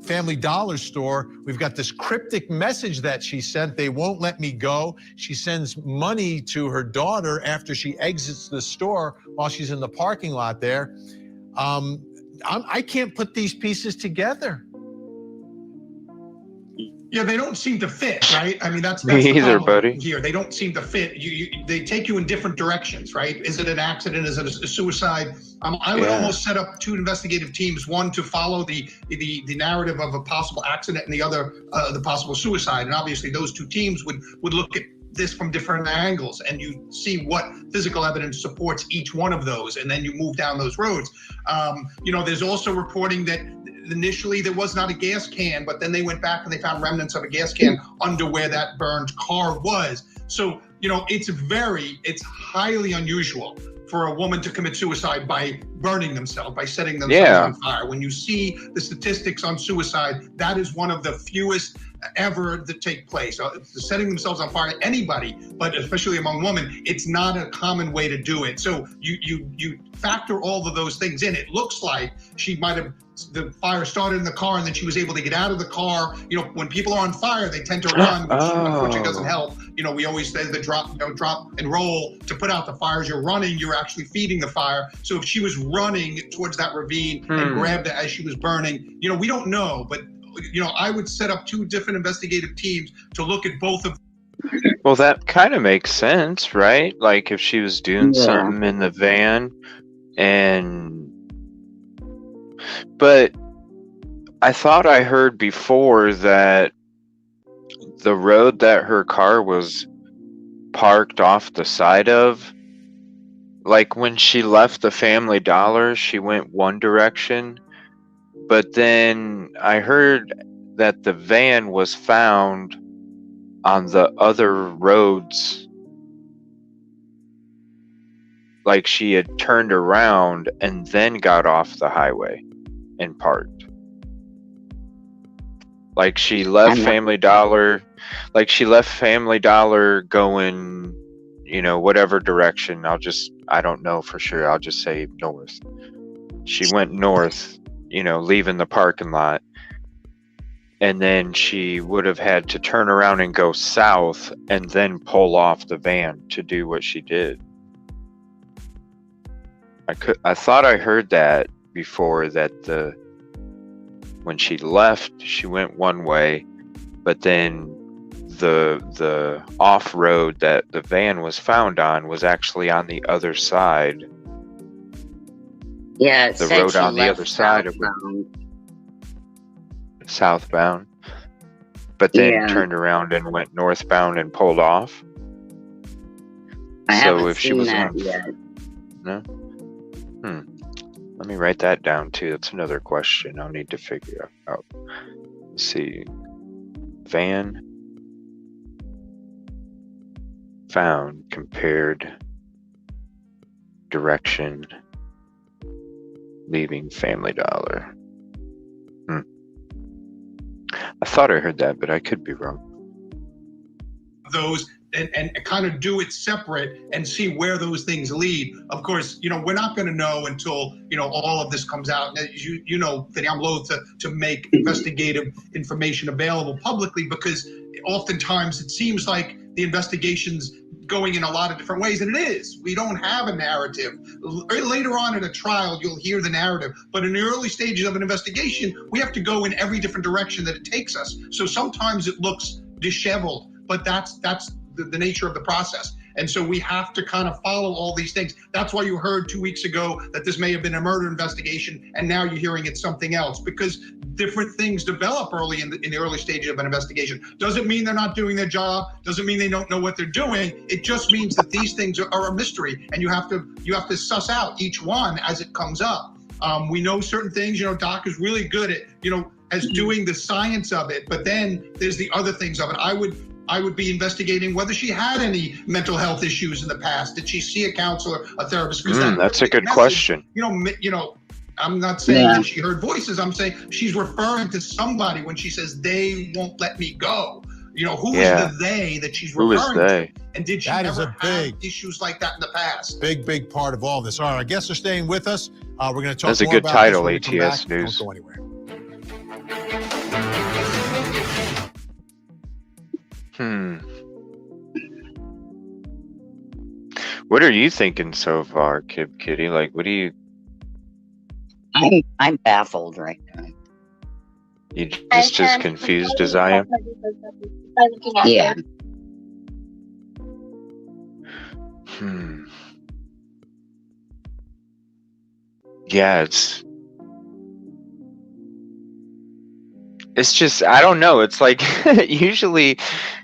Family Dollar store. We've got this cryptic message that she sent. They won't let me go. She sends money to her daughter after she exits the store while she's in the parking lot there. I can't put these pieces together. Yeah, they don't seem to fit, right? I mean, that's me the either, problem buddy. Here, they don't seem to fit. They take you in different directions, right? Is it an accident? Is it a suicide? I would almost set up two investigative teams: one to follow the narrative of a possible accident, and the other the possible suicide. And obviously, those two teams would look at this from different angles, and you see what physical evidence supports each one of those, and then you move down those roads. There's also reporting that initially there was not a gas can, but then they went back and they found remnants of a gas can under where that burned car was. So, it's highly unusual for a woman to commit suicide by burning themselves, by setting themselves on fire. When you see the statistics on suicide, that is one of the fewest ever that take place. Setting themselves on fire, anybody, but especially among women, it's not a common way to do it. So you factor all of those things in. It looks like she might have, the fire started in the car and then she was able to get out of the car. You know, when people are on fire, they tend to run, which unfortunately doesn't help. You know, we always say the drop and roll to put out the fires. You're running, you're actually feeding the fire. So if she was running towards that ravine and grabbed it as she was burning, you know, we don't know, but you know, I would set up 2 different investigative teams to look at both of. Well, that kind of makes sense, right? Like if she was doing something in the van but I thought I heard before that the road that her car was parked off the side of, like when she left the Family Dollar, she went one direction, but then I heard that the van was found on the other roads. Like she had turned around and then got off the highway and parked. Like she left Family Dollar, going, you know, whatever direction. I don't know for sure. I'll just say north. She went north, you know, leaving the parking lot. And then she would have had to turn around and go south and then pull off the van to do what she did. I thought I heard that before, that when she left, she went one way, but then the off-road that the van was found on was actually on the other side. Yeah, it the said road she on the left other side of southbound, but then turned around and went northbound and pulled off. I So haven't if she seen was that on, yet. no. Let me write that down too. That's another question I'll need to figure out. Let's see. Van found, compared direction leaving Family Dollar. I thought I heard that, but I could be wrong. Those and kind of do it separate and see where those things lead. Of course, you know, we're not going to know until, you know, all of this comes out. And you know, Vinny, I'm loath to make investigative information available publicly, because oftentimes it seems like the investigation's going in a lot of different ways, and it is. We don't have a narrative. Later on in a trial, you'll hear the narrative, but in the early stages of an investigation, we have to go in every different direction that it takes us. So sometimes it looks disheveled, but that's the nature of the process. And so we have to kind of follow all these things. That's why you heard 2 weeks ago that this may have been a murder investigation, and now you're hearing it's something else, because different things develop early in the early stages of an investigation. Doesn't mean they're not doing their job. Doesn't mean they don't know what they're doing. It just means that these things are a mystery, and you have to suss out each one as it comes up. We know certain things. You know, Doc is really good at, you know, as doing the science of it, but then there's the other things of it. I would be investigating whether she had any mental health issues in the past. Did she see a counselor, a therapist? Because That's a good question. You know, I'm not saying that she heard voices. I'm saying she's referring to somebody when she says they won't let me go. You know, who is the they that she's referring to? And did she ever have issues like that in the past? Big part of all this. All right, our guests are staying with us. We're going to talk That's a more good about title, this when we come ATS back. News. Don't go anywhere. What are you thinking so far, Kitty? Like, what do you? I'm baffled right now. You just confused as I am? Yeah. Yeah, it's just, I don't know. It's like usually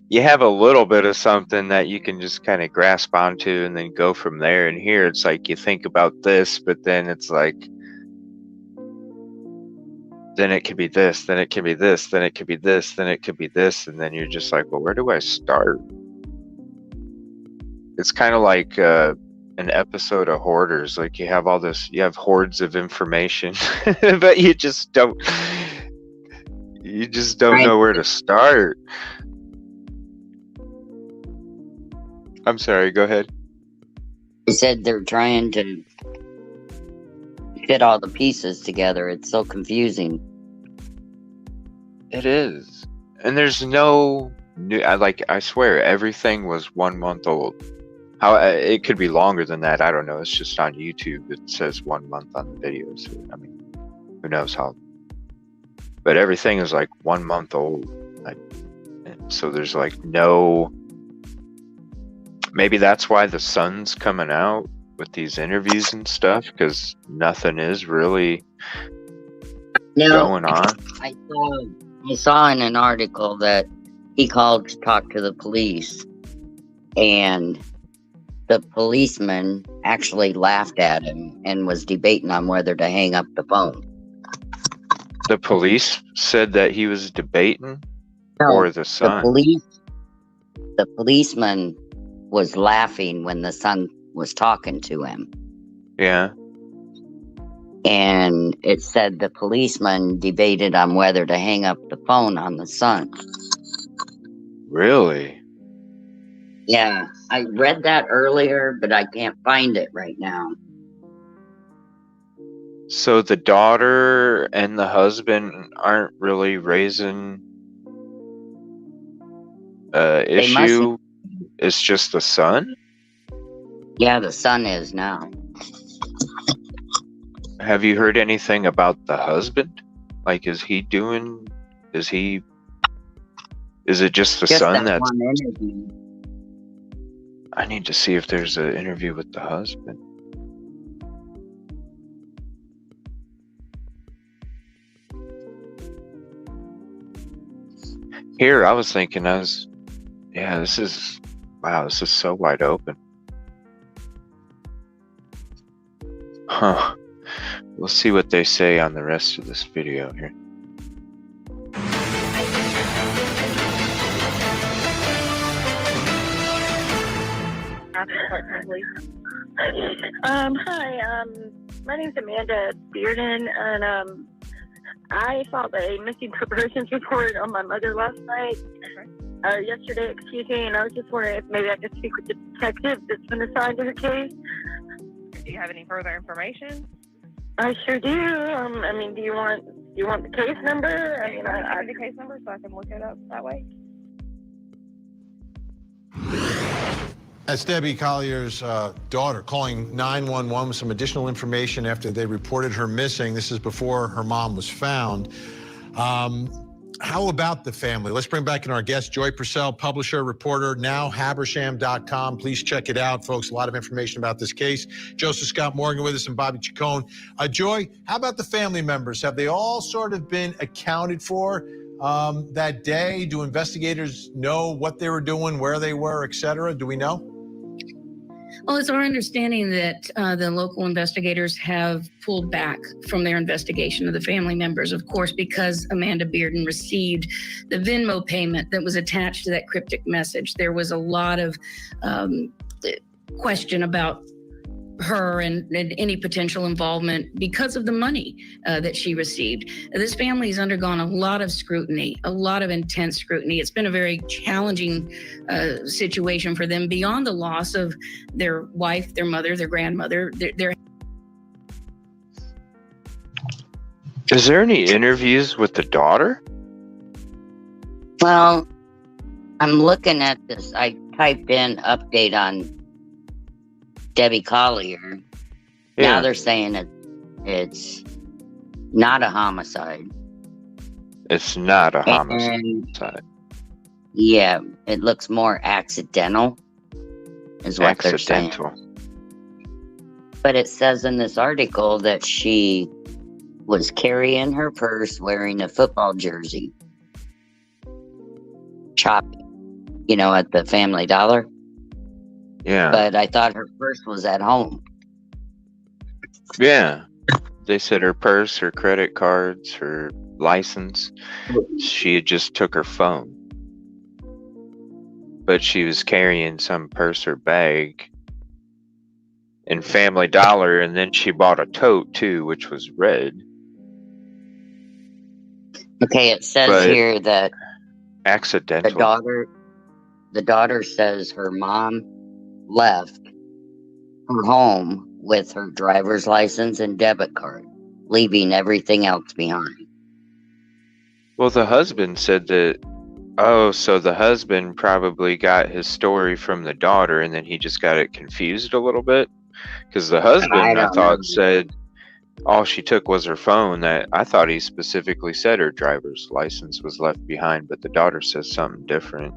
you have a little bit of something that you can just kind of grasp onto and then go from there. And here it's like you think about this, but then it's like, then it could be this, then it could be this, then it could be this, then it could be this. And then you're just like, well, where do I start? It's kind of like an episode of Hoarders. Like you have hordes of information, but you just don't know where to start. I'm sorry, go ahead. He said they're trying to fit all the pieces together. It's so confusing. It is. And there's no new, I swear everything was 1 month old. How it could be longer than that, I don't know. It's just on YouTube. It says 1 month on the video. So I mean, who knows how? But everything is like 1 month old. And so there's like no. Maybe that's why the sun's coming out with these interviews and stuff, because nothing is really going on. I saw in an article that he called to talk to the police, and the policeman actually laughed at him and was debating on whether to hang up the phone. The police said that he was debating, or the son? The policeman was laughing when the son was talking to him. Yeah. And it said the policeman debated on whether to hang up the phone on the son. Really? Yeah, I read that earlier, but I can't find it right now. So the daughter and the husband aren't really raising issue? It's just the son? Yeah, the son is now. Have you heard anything about the husband? Like, is it just the son that's... one interview. I need to see if there's an interview with the husband. Here, I was thinking, this is so wide open. Huh. We'll see what they say on the rest of this video here. Hi, my name's Amanda Bearden, and I filed a missing persons report on my mother last night, yesterday, and I was just wondering if maybe I could speak with the detective that's been assigned to her case. Do you have any further information? I sure do. I mean, do you want the case number? I mean, I have the case number so I can look it up that way. That's Debbie Collier's daughter calling 911 with some additional information after they reported her missing. This is before her mom was found. How about the family? Let's bring back in our guest, Joy Purcell, publisher, reporter, now Habersham.com. Please check it out, folks. A lot of information about this case. Joseph Scott Morgan with us and Bobby Chacon. Joy, how about the family members? Have they all sort of been accounted for that day? Do investigators know what they were doing, where they were, et cetera? Do we know? Well, it's our understanding that the local investigators have pulled back from their investigation of the family members, of course, because Amanda Bearden received the Venmo payment that was attached to that cryptic message. There was a lot of question about her and any potential involvement because of the money that she received. This family has undergone a lot of scrutiny, a lot of intense scrutiny. It's been a very challenging situation for them beyond the loss of their wife, their mother, their grandmother. Is there any interviews with the daughter? Well, I'm looking at this. I typed in update on Debbie Collier. Yeah. Now they're saying it's not a homicide. It's not a homicide. Yeah, it looks more accidental, is what they're saying. But it says in this article that she was carrying her purse wearing a football jersey, shopping, at the Family Dollar. Yeah. But I thought her purse was at home. Yeah. They said her purse, her credit cards, her license. She had just took her phone. But she was carrying some purse or bag in Family Dollar, and then she bought a tote too, which was red. Okay, it says But here that accidentally. the daughter says her mom left her home with her driver's license and debit card, leaving everything else behind. Well, the husband said that, oh, so the husband probably got his story from the daughter and then he just got it confused a little bit. Because the husband, I thought, said all she took was her phone. That I thought he specifically said her driver's license was left behind, but the daughter says something different.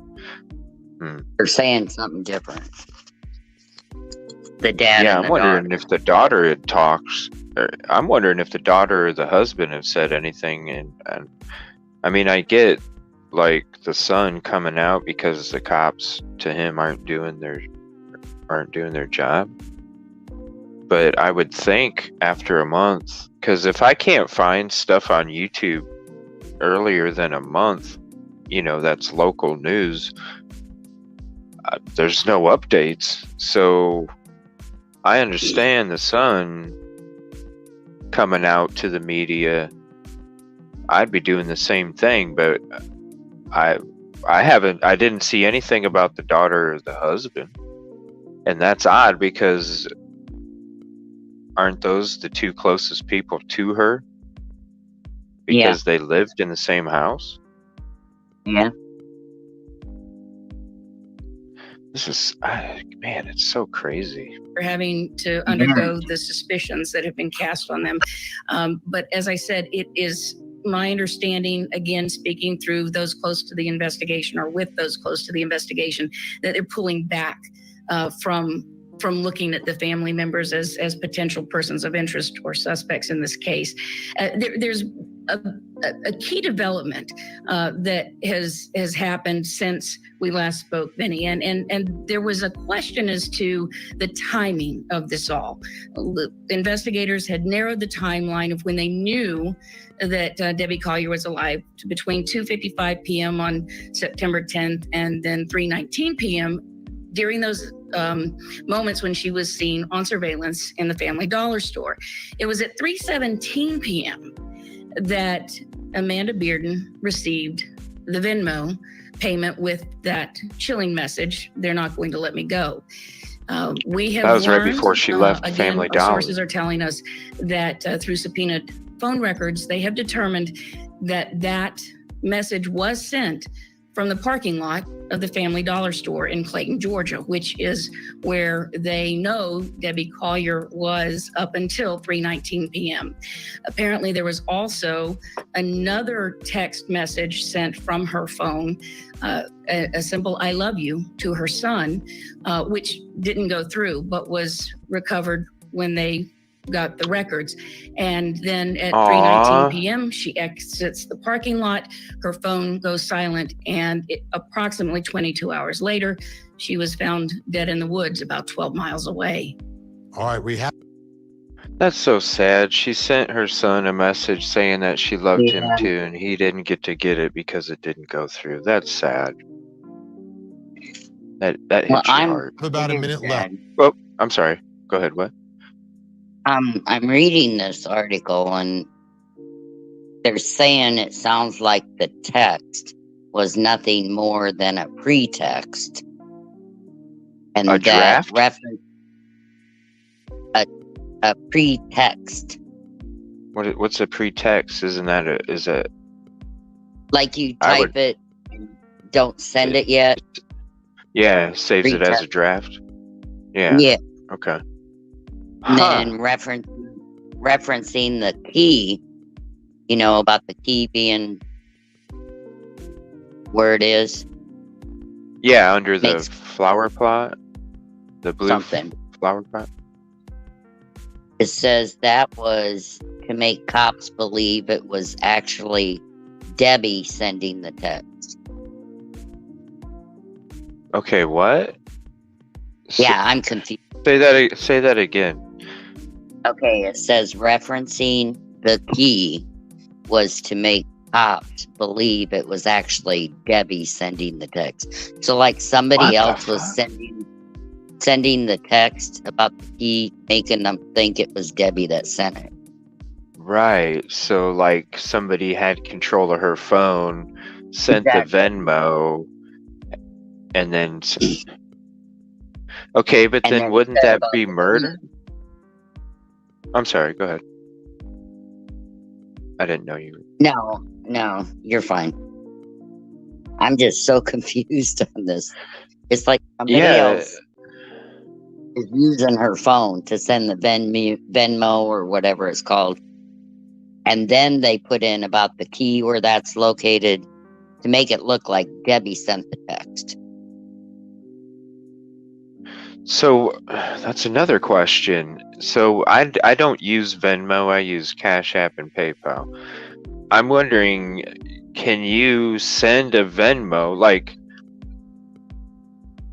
They're saying something different. The dad Yeah, and I'm the wondering daughter. if the daughter had talked. I'm wondering if the daughter or the husband have said anything. And I mean, I get like the son coming out because the cops to him aren't doing their job. But I would think after a month, because if I can't find stuff on YouTube earlier than a month, that's local news. There's no updates. So I understand the son coming out to the media. I'd be doing the same thing, but I didn't see anything about the daughter or the husband. And that's odd because aren't those the two closest people to her? Because they lived in the same house? Yeah. This is, man, it's so crazy. For having to undergo the suspicions that have been cast on them. But as I said, it is my understanding, again, speaking through those close to the investigation or with those close to the investigation, that they're pulling back from looking at the family members as potential persons of interest or suspects in this case. There's a key development that has happened since we last spoke, Vinny, and there was a question as to the timing of this all. Investigators had narrowed the timeline of when they knew that Debbie Collier was alive to between 2:55 p.m. on September 10th and then 3:19 p.m. during those moments when she was seen on surveillance in the Family Dollar store. It was at 3:17 p.m. that Amanda Bearden received the Venmo payment with that chilling message, "They're not going to let me go." We have That was learned, right before she left again, Family our Dollar. sources are telling us that through subpoenaed phone records, they have determined that message was sent from the parking lot of the Family Dollar store in Clayton, Georgia, which is where they know Debbie Collier was up until 3:19 p.m. Apparently, there was also another text message sent from her phone, a simple "I love you" to her son, which didn't go through, but was recovered when they got the records. And then at 3:19 p.m., she exits the parking lot. Her phone goes silent, and approximately 22 hours later, she was found dead in the woods about 12 miles away. All right, we have. That's so sad. She sent her son a message saying that she loved him too, and he didn't get it because it didn't go through. That's sad. That hits your heart. About a minute left. Oh, I'm sorry. Go ahead. What? I'm reading this article and they're saying it sounds like the text was nothing more than a pretext. And A draft? reference a pretext. What's a pretext? Isn't that is it? Like you type it, and don't send it yet. Yeah, saves it as a draft. Yeah. Yeah. Okay. And then referencing the key, about the key being where it is. Yeah, under the flower plot, the blue flower plot. It says that was to make cops believe it was actually Debbie sending the text. Okay, what? Yeah, I'm confused. Say that again. Okay, it says referencing the key was to make cops believe it was actually Debbie sending the text. So like somebody else was sending the text about the key, making them think it was Debbie that sent it. Right. So like somebody had control of her phone, sent the Venmo, and then okay, but And then then wouldn't said that about be the murder? key. I'm sorry, go ahead. I didn't know you. No, you're fine. I'm just so confused on this. It's like somebody else is using her phone to send the Venmo or whatever it's called. And then they put in about the key where that's located to make it look like Debbie sent the text. So that's another question. So I don't use Venmo, I use Cash App and PayPal. I'm wondering, can you send a Venmo? Like,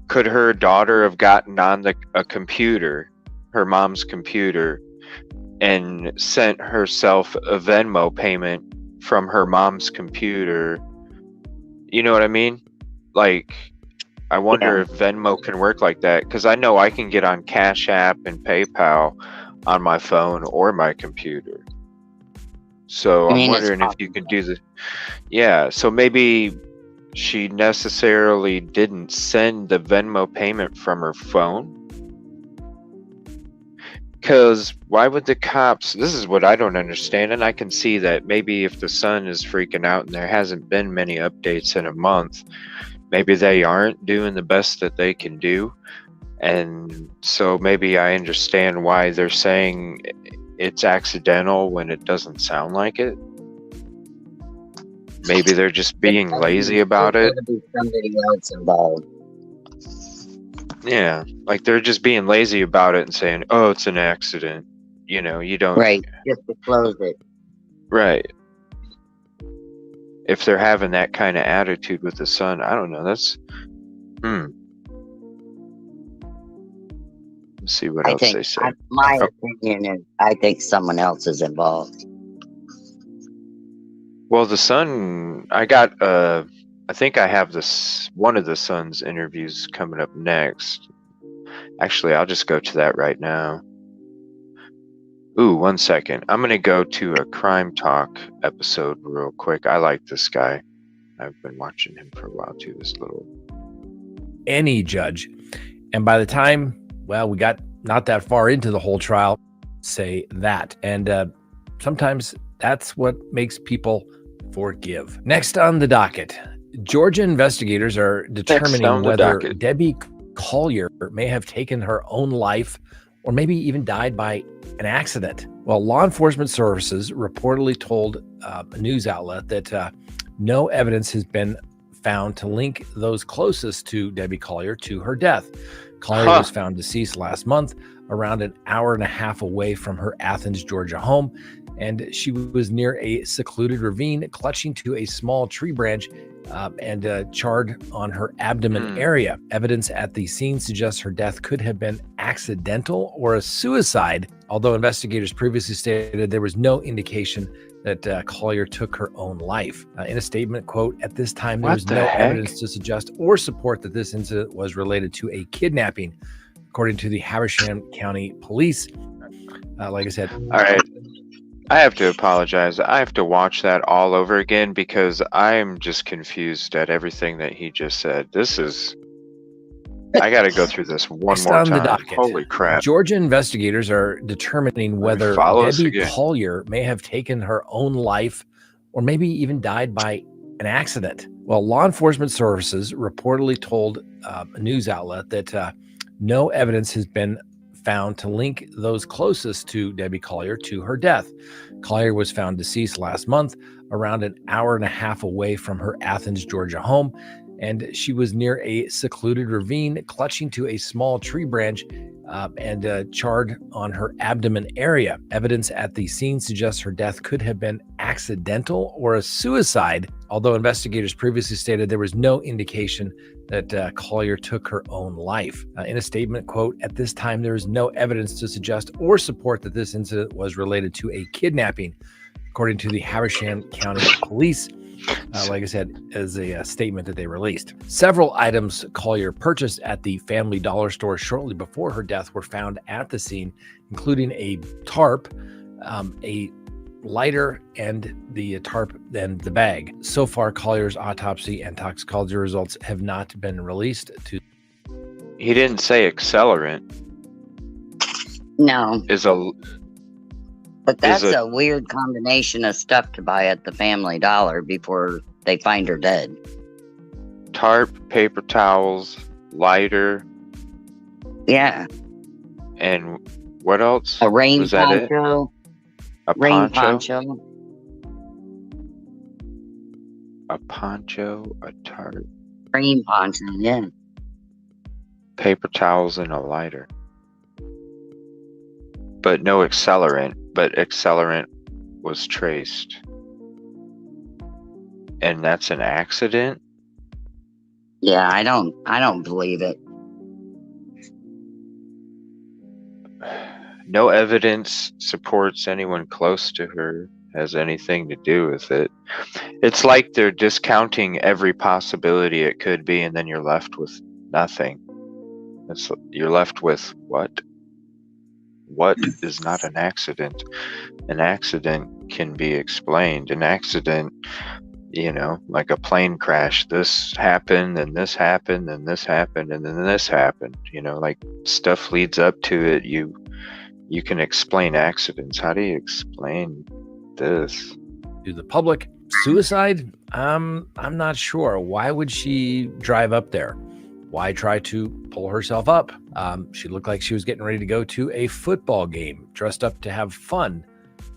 could her daughter have gotten on a computer, her mom's computer, and sent herself a Venmo payment from her mom's computer? You know what I mean? Like, I wonder if Venmo can work like that, because I know I can get on Cash App and PayPal on my phone or my computer. So I'm wondering if you can do the, so maybe she necessarily didn't send the Venmo payment from her phone. Because why would the cops, this is what I don't understand, and I can see that maybe if the son is freaking out and there hasn't been many updates in a month, maybe they aren't doing the best that they can do. And so maybe I understand why they're saying it's accidental when it doesn't sound like it. Maybe they're just being lazy about it. Somebody else involved. Yeah, like they're just being lazy about it and saying, oh, it's an accident. You know, you don't. Right, just to close it. Right. If they're having that kind of attitude with the son, I don't know. That's, Let's see what else they say. My opinion is, I think someone else is involved. Well, the son, I think I have one of the son's interviews coming up next. Actually, I'll just go to that right now. Ooh, 1 second. I'm going to go to a Crime Talk episode real quick. I like this guy. I've been watching him for a while too, this little. Any judge. And by the time, we got not that far into the whole trial, say that. And sometimes that's what makes people forgive. Next on the docket, Georgia investigators are determining whether Debbie Collier may have taken her own life or maybe even died by an accident. Well, law enforcement services reportedly told a news outlet that no evidence has been found to link those closest to Debbie Collier to her death. Collier was found deceased last month, around an hour and a half away from her Athens, Georgia home, and she was near a secluded ravine, clutching to a small tree branch and charred on her abdomen area. Evidence at the scene suggests her death could have been accidental or a suicide, although investigators previously stated there was no indication that Collier took her own life. In a statement, quote, "At this time, there was no evidence to suggest or support that this incident was related to a kidnapping," according to the Habersham County Police. Like I said. All right. I have to apologize. I have to watch that all over again because I'm just confused at everything that he just said. I got to go through this one more time. Holy crap. Georgia investigators are determining whether Debbie Collier may have taken her own life or maybe even died by an accident. Well, law enforcement services reportedly told a news outlet that no evidence has been found to link those closest to Debbie Collier to her death. Collier was found deceased last month, around an hour and a half away from her Athens, Georgia home, and she was near a secluded ravine, clutching to a small tree branch and charred on her abdomen area. Evidence at the scene suggests her death could have been accidental or a suicide, although investigators previously stated there was no indication that Collier took her own life. In a statement, quote, "At this time, there is no evidence to suggest or support that this incident was related to a kidnapping," according to the Habersham County Police. like I said, as a statement that they released. Several items Collier purchased at the Family Dollar store shortly before her death were found at the scene, including a tarp, a lighter, and the tarp and the bag. So far, Collier's autopsy and toxicology results have not been released to. He didn't say accelerant. No. But that's is a weird combination of stuff to buy at the Family Dollar before they find her dead. Tarp, paper towels, lighter. Yeah. And what else? A rain Was that poncho. A rain poncho? poncho. A poncho, a tarp, Rain poncho, yeah. paper towels, and a lighter. But no accelerant. But accelerant was traced. And that's an accident? Yeah, I don't believe it. No evidence supports anyone close to her has anything to do with it. It's like they're discounting every possibility it could be, and then you're left with nothing. You're left with what? What is not an accident? An accident can be explained. An accident, like a plane crash. This happened, and this happened, and this happened, and then this happened. Like stuff leads up to it. You can explain accidents. How do you explain this? To the public, suicide? I'm not sure. Why would she drive up there? Why try to pull herself up? She looked like she was getting ready to go to a football game, dressed up to have fun,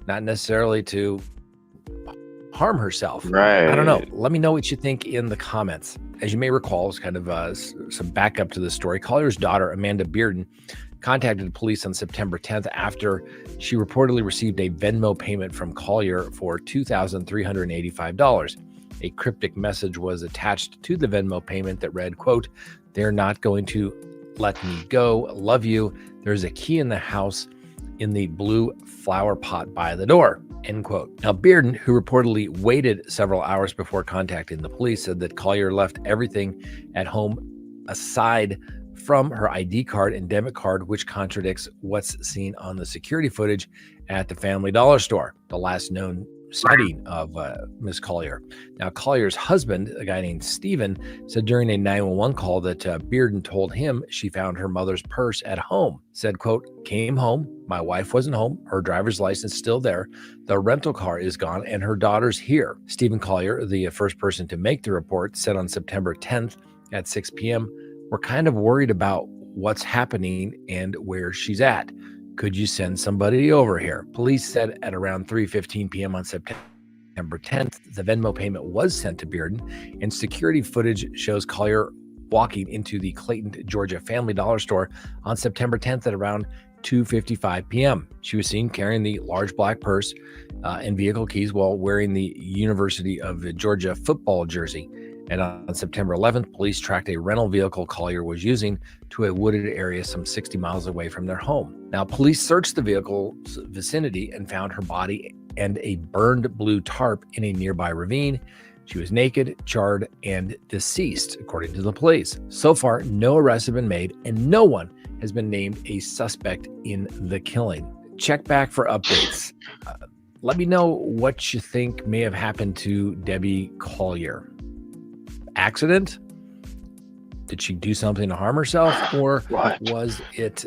not necessarily to harm herself. Right. I don't know. Let me know what you think in the comments. As you may recall, it's kind of some backup to the story. Collier's daughter, Amanda Bearden, contacted police on September 10th after she reportedly received a Venmo payment from Collier for $2,385. A cryptic message was attached to the Venmo payment that read, quote, "They're not going to let me go. Love you. There's a key in the house in the blue flower pot by the door," end quote. Now, Bearden, who reportedly waited several hours before contacting the police, said that Collier left everything at home aside from her ID card and debit card, which contradicts what's seen on the security footage at the Family Dollar store, the last known sighting of Miss Collier. Now, Collier's husband, a guy named Stephen, said during a 911 call that Bearden told him she found her mother's purse at home. Said, quote, "Came home. My wife wasn't home. Her driver's license still there. The rental car is gone and her daughter's here." Stephen Collier, the first person to make the report, said on September 10th at 6 p.m., "We're kind of worried about what's happening and where she's at. Could you send somebody over here?" Police said at around 3:15 p.m. on September 10th, the Venmo payment was sent to Bearden, and security footage shows Collier walking into the Clayton, Georgia Family Dollar store on September 10th at around 2:55 p.m. She was seen carrying the large black purse and vehicle keys while wearing the University of Georgia football jersey. And on September 11th, police tracked a rental vehicle Collier was using to a wooded area some 60 miles away from their home. Now, police searched the vehicle's vicinity and found her body and a burned blue tarp in a nearby ravine. She was naked, charred, and deceased, according to the police. So far, no arrests have been made, and no one has been named a suspect in the killing. Check back for updates. Let me know what you think may have happened to Debbie Collier. Accident? Did she do something to harm herself, or was it,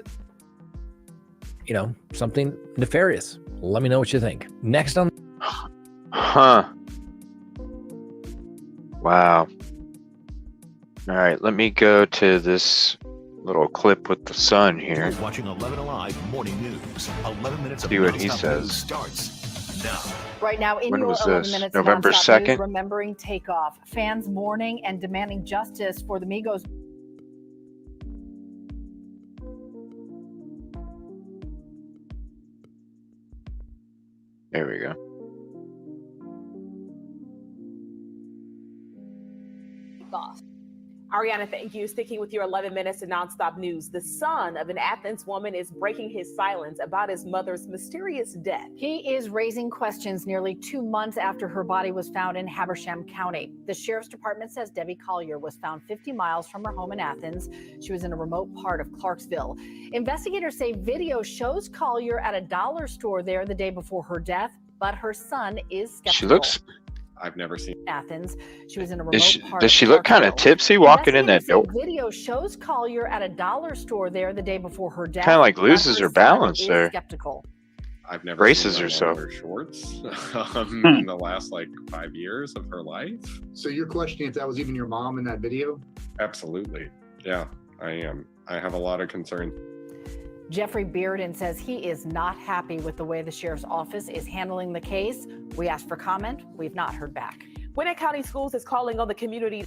something nefarious? Let me know what you think. Next on. Wow. All right, let me go to this little clip with the sun here. Watching 11 Alive Morning News. 11 minutes of See what he nonstop says. news starts now. Right now, in When your was 11 this? minutes November nonstop 2nd? news, remembering takeoff, fans mourning and demanding justice for the Migos. There we go. Off. Ariana, thank you. Sticking with your 11 minutes of nonstop news, the son of an Athens woman is breaking his silence about his mother's mysterious death. He is raising questions nearly 2 months after her body was found in Habersham County. The sheriff's department says Debbie Collier was found 50 miles from her home in Athens. She was in a remote part of Clarksville. Investigators say video shows Collier at a dollar store there the day before her death, but her son is skeptical. She looks. I've never seen Athens. She was in a remote part. Does she look kind of tipsy walking in that door? Video shows Collier at a dollar store there the day before her death. Kind of like loses her balance there. Skeptical. I've never braces seen herself. Wear shorts in the last like 5 years of her life. So you're questioning if that was even your mom in that video? Absolutely. Yeah, I am. I have a lot of concern. Jeffrey Bearden says he is not happy with the way the sheriff's office is handling the case. We asked for comment. We've not heard back. Gwinnett County Schools is calling on the community.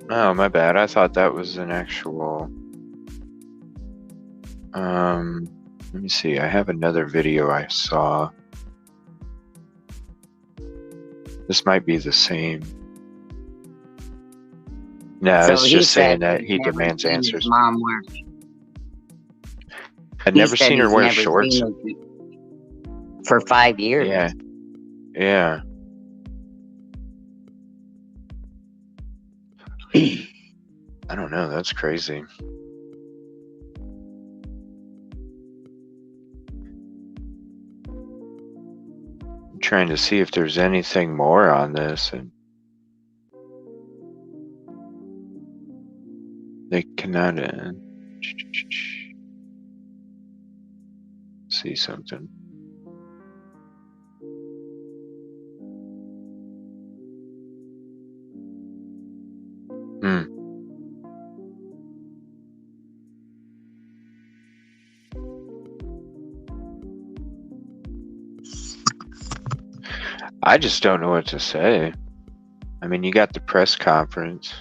Oh, my bad. I thought that was an actual. Let me see. I have another video I saw. This might be the same. No, So it's he just saying said that he's he never demands seen his answers. mom wear. I'd He never said seen her he's wear never shorts. seen her for 5 years. Yeah. Yeah. I don't know. That's crazy. I'm trying to see if there's anything more on this, and they cannot see something. I just don't know what to say. I mean, you got the press conference.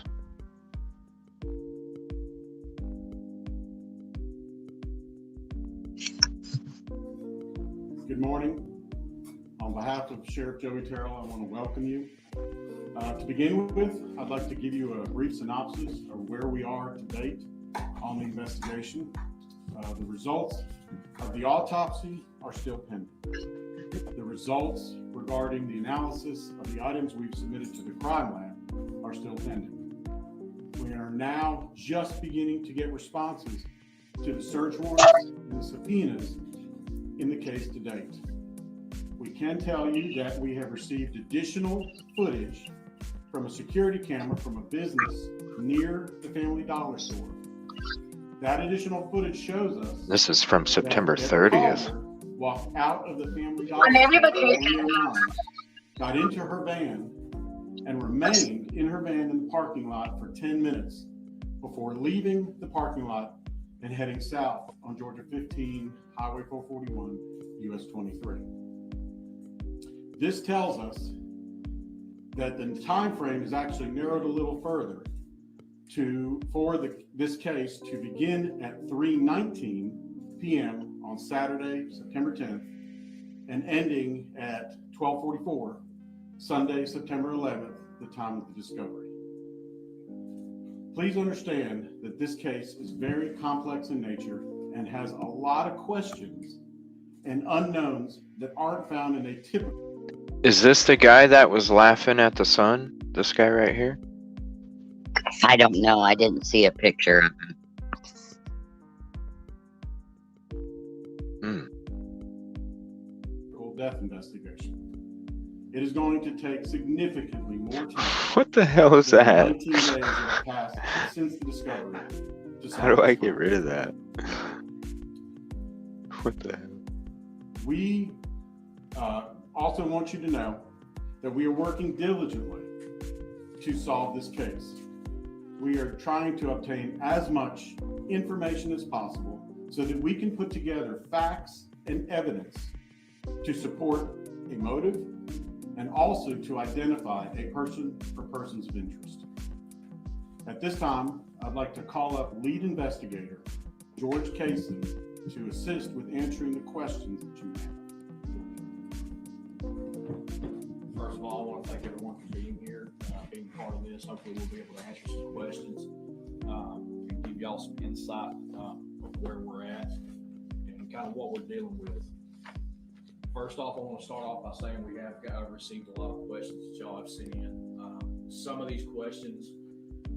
Good morning. On behalf of Sheriff Joey Terrell, I want to welcome you. To begin with, I'd like to give you a brief synopsis of where we are to date on the investigation. The results of the autopsy are still pending. The results regarding the analysis of the items we've submitted to the crime lab are still pending. We are now just beginning to get responses to the search warrants and the subpoenas in the case to date. We can tell you that we have received additional footage from a security camera from a business near the Family Dollar store. That additional footage shows us This is from September 30th. walked out of the Family Dollar store, got into her van, and remained in her van in the parking lot for 10 minutes before leaving the parking lot and heading south on Georgia 15, Highway 441, US 23. This tells us that the time frame is actually narrowed a little further for this case to begin at 3:19 p.m. on Saturday, September 10th, and ending at 12:44 Sunday, September 11th, the time of the discovery. Please understand that this case is very complex in nature and has a lot of questions and unknowns that aren't found in a typical. Is this the guy that was laughing at the sun? This guy right here? I don't know. I didn't see a picture of him. Death investigation. It is going to take significantly more time. What the hell is than that? 19 days that have passed since the discovery. How do I get rid of that? What the hell? We also want you to know that we are working diligently to solve this case. We are trying to obtain as much information as possible so that we can put together facts and evidence to support a motive and also to identify a person or persons of interest. At this time, I'd like to call up lead investigator George Casey to assist with answering the questions that you have. First of all, I want to thank everyone for being here, being part of this. Hopefully we'll be able to answer some questions and give y'all some insight of where we're at and kind of what we're dealing with. First off, I want to start off by saying we have received a lot of questions that y'all have sent in. Some of these questions,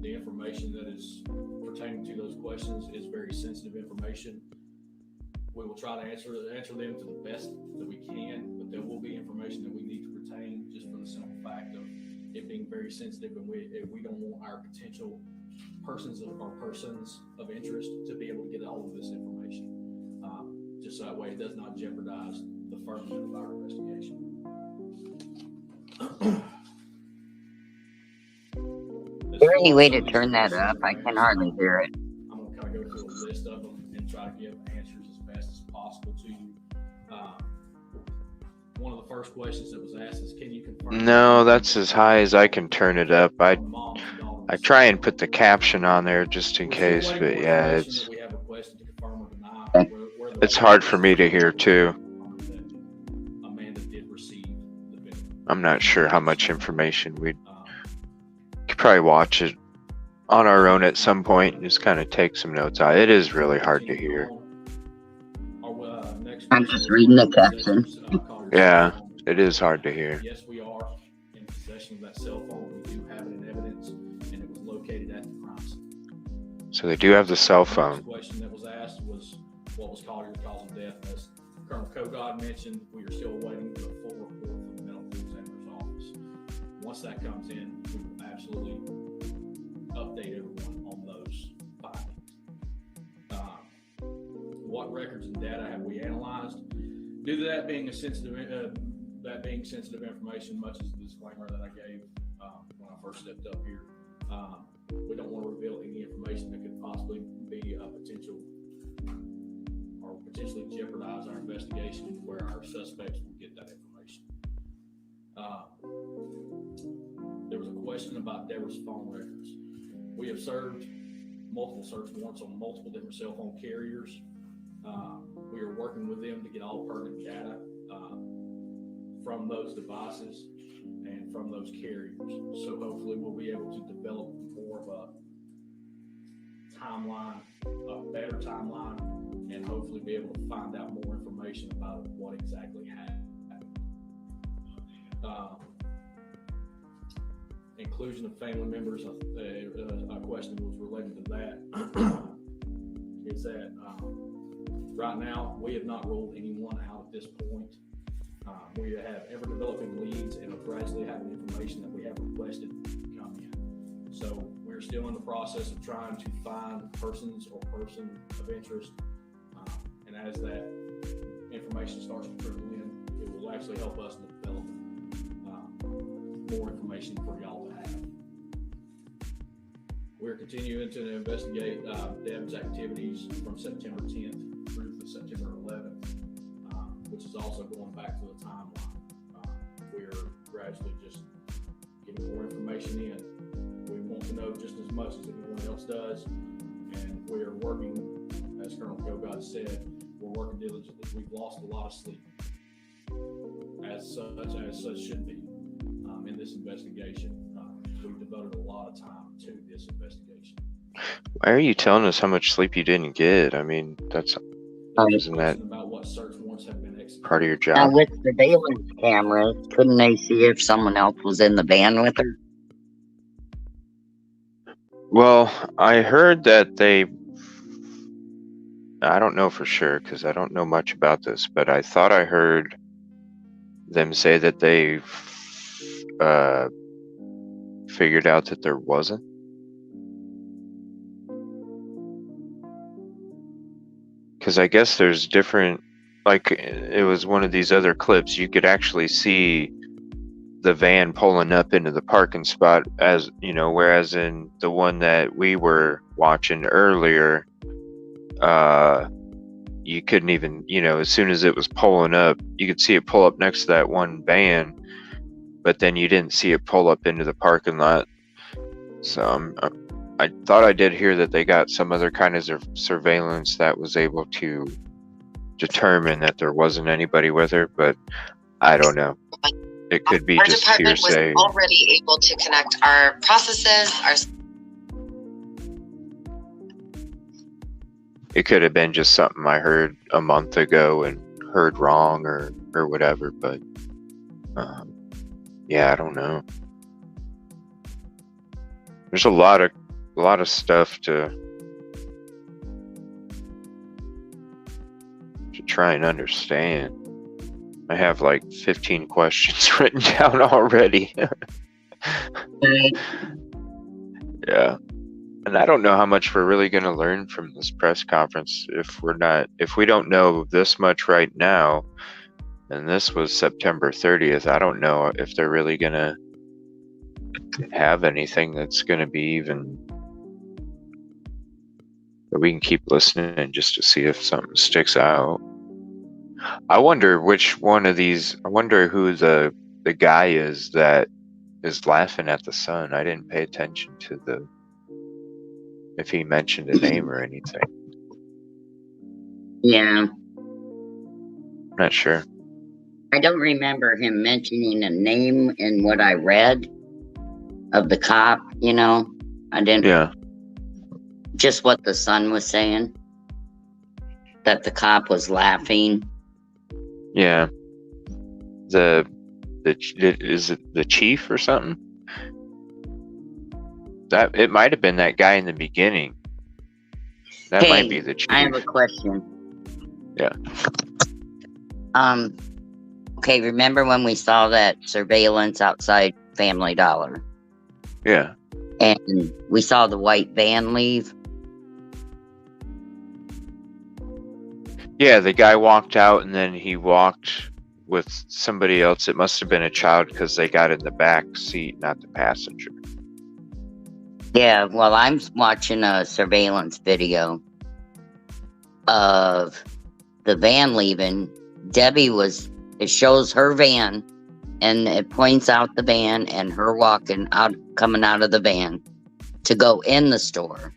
the information that is pertaining to those questions is very sensitive information. We will try to answer them to the best that we can, but there will be information that we need to retain just for the simple fact of it being very sensitive, and we don't want our potential persons of interest to be able to get a hold of this information. Just so that way it does not jeopardize the furtherance of our investigation. Is there any way to turn that up? I can hardly hear it. I'm going to kind of go through a list of them and try to give answers as best as possible to you. One of the first questions that was asked is, can you confirm? No, that's as high as I can turn it up. I try and put the caption on there just in case, but yeah, it's hard for me to hear too. I'm not sure how much information we could probably watch it on our own at some point and just kind of take some notes out. It is really hard to hear. I'm just reading the caption. Yeah, it is hard to hear. Yes, we are in possession of that cell phone. We do have it in evidence, and it was located at the crime scene. So they do have the cell phone. The question that was asked was, what was Collier's cause of death? As Colonel Kogod mentioned, we are still waiting for the full report from the medical examiner's office. Once that comes in, we will absolutely update everyone on those findings. What records and data have we analyzed? Due to that being sensitive information, much as the disclaimer that I gave when I first stepped up here, we don't want to reveal any information that could possibly be a potential or potentially jeopardize our investigation where our suspects will get that information. There was a question about Deborah's phone records. We have served multiple search warrants on multiple different cell phone carriers. We are working with them to get all pertinent data from those devices and from those carriers. So hopefully we'll be able to develop more of a timeline, a better timeline, and hopefully be able to find out more information about what exactly happened. Inclusion of family members, a question was related to that. Is that right now we have not ruled anyone out at this point. We have ever developing leads and are gradually having information that we have requested come in. So we're still in the process of trying to find persons or person of interest. And as that information starts to trickle in, it will actually help us develop more information for y'all to have. We're continuing to investigate Deb's activities from September 10th through to September 11th, which is also going back to the timeline. We're gradually just getting more information in. We want to know just as much as anyone else does, and we are working, as Colonel Kogod said, we're working diligently. We've lost a lot of sleep, as such should be, in this investigation. We've devoted a lot of time to this investigation. Why are you telling us how much sleep you didn't get? I mean, isn't that about what search warrants have been executed. part of your job? Now, with surveillance cameras, couldn't they see if someone else was in the van with her? Well, I heard that I don't know for sure because I don't know much about this, but I thought I heard them say that they figured out that there wasn't. Because I guess there's different, like it was one of these other clips, you could actually see the van pulling up into the parking spot, as you know, whereas in the one that we were watching earlier, you couldn't even, as soon as it was pulling up, you could see it pull up next to that one van, but then you didn't see it pull up into the parking lot. So I thought I did hear that they got some other kind of surveillance that was able to determine that there wasn't anybody with her, but I don't know. it could be Our just department was hearsay. already able to connect our processes, It could have been just something I heard a month ago and heard wrong or whatever, but yeah, I don't know. There's a lot of stuff to try and understand. I have like 15 questions written down already. Yeah. And I don't know how much we're really going to learn from this press conference if we don't know this much right now. And this was September 30th. I don't know if they're really going to have anything that's going to be even. But we can keep listening just to see if something sticks out. I wonder which one of these. I wonder who the guy is that is laughing at the sun. I didn't pay attention to if he mentioned a name or anything. Yeah. Not sure. I don't remember him mentioning a name in what I read of the cop, you know. I didn't. Yeah. Just what the son was saying. That the cop was laughing. Yeah. Is it the chief or something? That it might have been that guy in the beginning. That might be the chief. I have a question. Yeah. Okay, remember when we saw that surveillance outside Family Dollar? Yeah. And we saw the white van leave? Yeah, the guy walked out and then he walked with somebody else. It must have been a child because they got in the back seat, not the passenger. Yeah, well, I'm watching a surveillance video of the van leaving. It shows her van, and it points out the van and her walking out, coming out of the van to go in the store.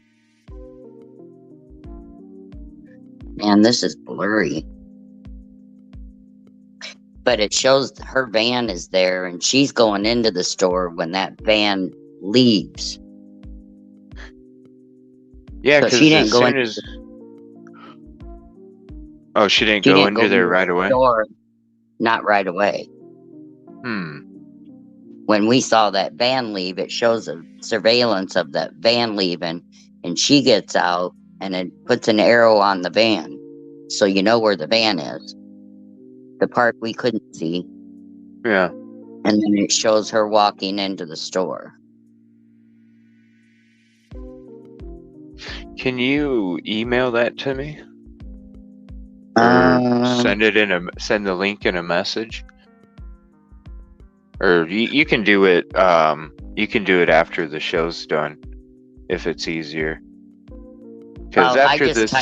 Man, this is blurry. But it shows her van is there, and she's going into the store when that van leaves. Yeah, because so she didn't as go soon into as... Oh, she didn't go into there right away? Store, not right away. When we saw that van leave, it shows a surveillance of that van leaving, and she gets out, and it puts an arrow on the van. So you know where the van is. The part we couldn't see. Yeah. And then it shows her walking into the store. Can you email that to me? Or send the link in a message? Or you can do it. You can do it after the show's done, if it's easier. Because after this,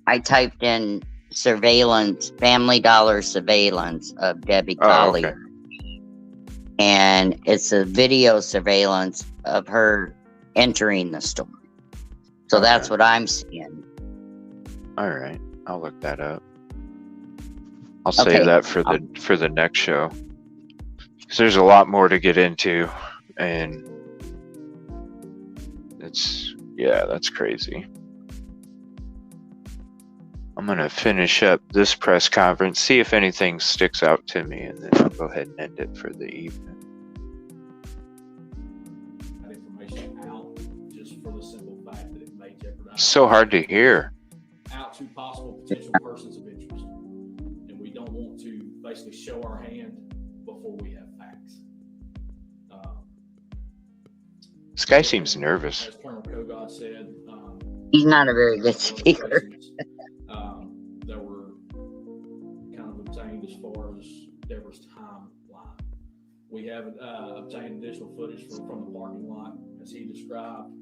I typed in surveillance, Family Dollar surveillance of Debbie Collier. Okay. And it's a video surveillance of her entering the store. So that's what I'm seeing. All right, I'll look that up. I'll save that for the next show. Because there's a lot more to get into, and that's crazy. I'm gonna finish up this press conference, see if anything sticks out to me, and then I'll go ahead and end it for the evening. That information out just for the simple fact that it may jeopardize. So hard to hear. Out to possible potential persons of interest, and we don't want to basically show our hand before we have facts. This guy seems nervous. As Colonel Kogod said, he's not a very good speaker. That were kind of obtained as far as Deborah's timeline. We have obtained additional footage from the parking lot, as he described,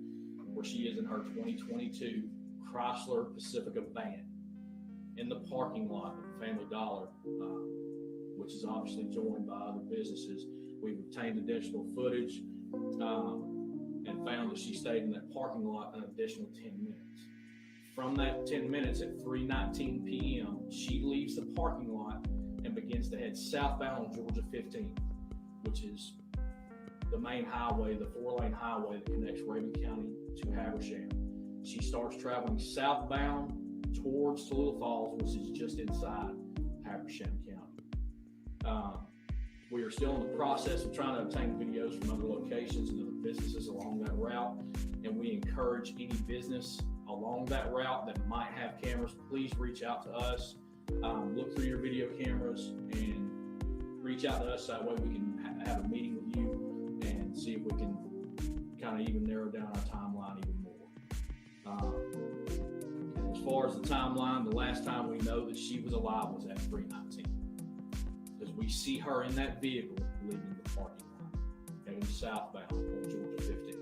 where she is in her 2022 Chrysler Pacifica van in the parking lot of Family Dollar, which is obviously joined by other businesses. We've obtained additional footage and found that she stayed in that parking lot an additional 10 minutes. From that 10 minutes at 3:19 p.m., she leaves the parking lot and begins to head southbound on Georgia 15, which is the main highway, the 4-lane highway that connects Raven County to Habersham. She starts traveling southbound towards Tallulah Falls, which is just inside Habersham County. We are still in the process of trying to obtain videos from other locations and other businesses along that route, and we encourage any business along that route that might have cameras, please reach out to us. Look through your video cameras and reach out to us. That way we can have a meeting with you and see if we can kind of even narrow down our timeline even more. As far as the timeline, the last time we know that she was alive was at 3:19. Because we see her in that vehicle leaving the parking lot, heading southbound on Georgia 15.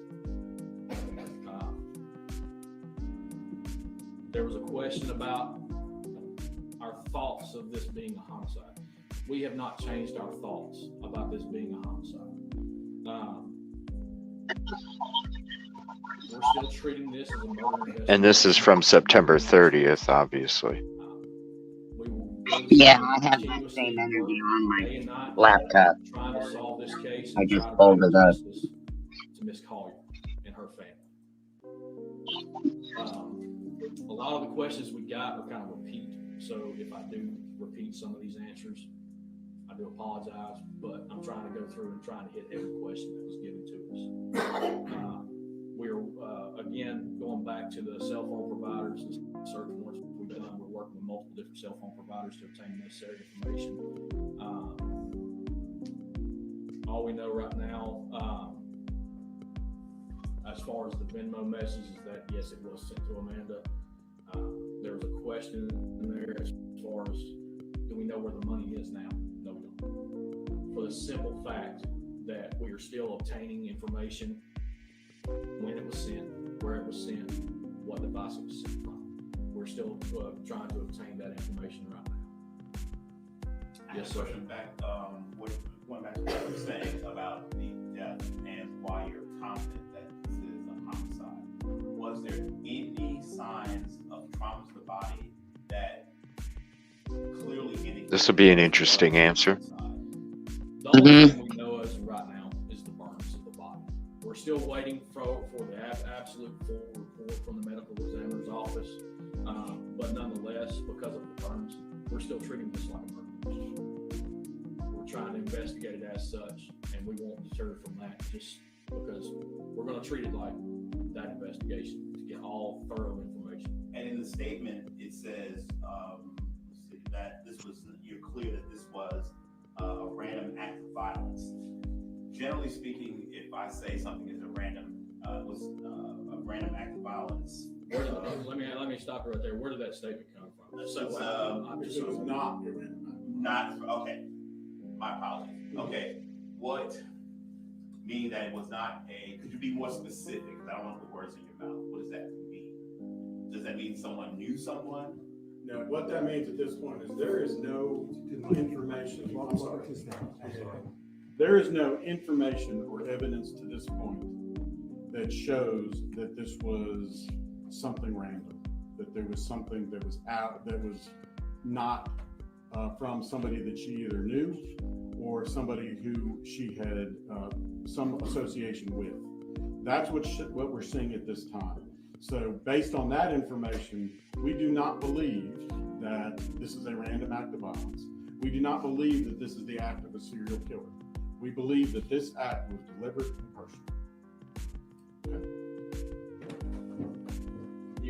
There was a question about our thoughts of this being a homicide. We have not changed our thoughts about this being a homicide. We're still treating this as a murder investigation. And this is from September 30th, obviously. Yeah, I have that same interview on my laptop. Trying to solve this case. I just pulled it up. To Miss Collier and her family. A lot of the questions we got are kind of repeat. So if I do repeat some of these answers, I do apologize, but I'm trying to go through and trying to hit every question that was given to us. We're, again, going back to the cell phone providers, the search warrants we've done. We're working with multiple different cell phone providers to obtain necessary information. All we know right now, as far as the Venmo message, is that yes, it was sent to Amanda. There was a question in there as far as, do we know where the money is now? No, we don't. For the simple fact that we are still obtaining information when it was sent, where it was sent, what device it was sent from. We're still trying to obtain that information right now. Yes, sir. Question back, going back to what you were saying about the death and why you're confident that this is a homicide. Was there any signs of trauma to the body that clearly indicated? This will be an interesting answer. The only thing we know as of right now is the burns of the body. We're still waiting for the absolute full report from the medical examiner's office. But nonetheless, because of the burns, we're still treating this like a murder. We're trying to investigate it as such, and we won't deter from that just because we're going to treat it like that investigation to get all thorough information. And in the statement, it says that this was, you're clear that this was a random act of violence. Generally speaking, if I say something is a random act of violence. Let me stop you right there. Where did that statement come from? It was not okay. My apologies. Okay, what meaning that it was not a? Could you be more specific? I don't want to put words in your mouth. What does that mean? Does that mean someone knew someone? No, what that means at this point is there is no information. There is no information or evidence to this point that shows that this was something random, that there was something that was out, that was not from somebody that she either knew or somebody who she had some association with. That's what we're seeing at this time. So based on that information, we do not believe that this is a random act of violence. We do not believe that this is the act of a serial killer. We believe that this act was deliberate and personal. Okay.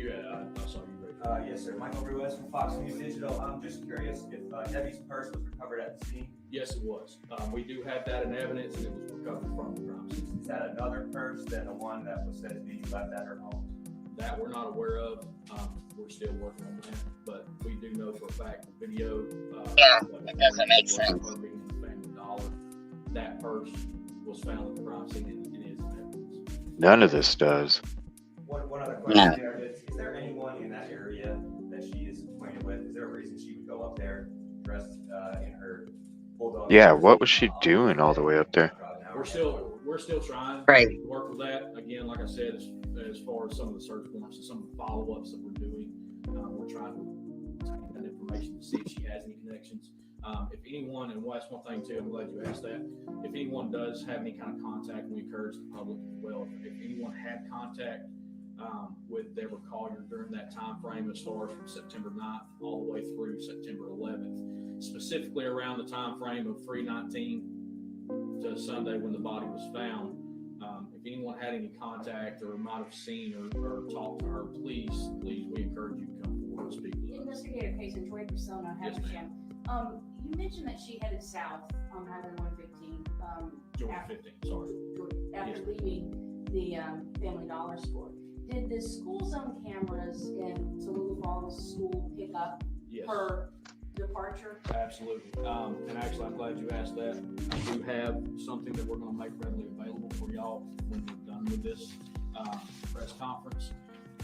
I saw you. Yes, sir. Michael Ruiz from Fox News Digital. I'm just curious if Debbie's purse was recovered at the scene. Yes, it was. We do have that in evidence, and it was recovered from the crime scene. Is that another purse than the one that was said to be left at her home? That we're not aware of. We're still working on that, but we do know for a fact the video. It doesn't make sense. Her being in the Family Dollar, that purse was found at the crime scene and is in evidence. None of this does. One other question there is there anyone in that area that she is acquainted with? Is there a reason she would go up there dressed in her bulldog? Yeah, what was she doing all the way up there? We're still trying to work with that. Again, like I said, as far as some of the search warrants and some of the follow-ups that we're doing, we're trying to take that information to see if she has any connections. If anyone, and that's one thing too, I'm glad you asked that. If anyone does have any kind of contact, we encourage the public as well. If anyone had contact with Deborah Collier during that time frame, as far as from September 9th all the way through September 11th, specifically around the time frame of 3/19 to Sunday when the body was found, if anyone had any contact or might have seen or talked to her, please, we encourage you to come forward and speak with us. Investigator Payson, Troy Persona, Yes, Haversham. You mentioned that she headed south on Highway 115. Georgia 15, sorry. After Yes. leaving the Family Dollar store. Did the school zone cameras in Tallulah Falls School pick up Yes. her departure? Absolutely. And actually, I'm glad you asked that. I do have something that we're going to make readily available for y'all when we're done with this press conference.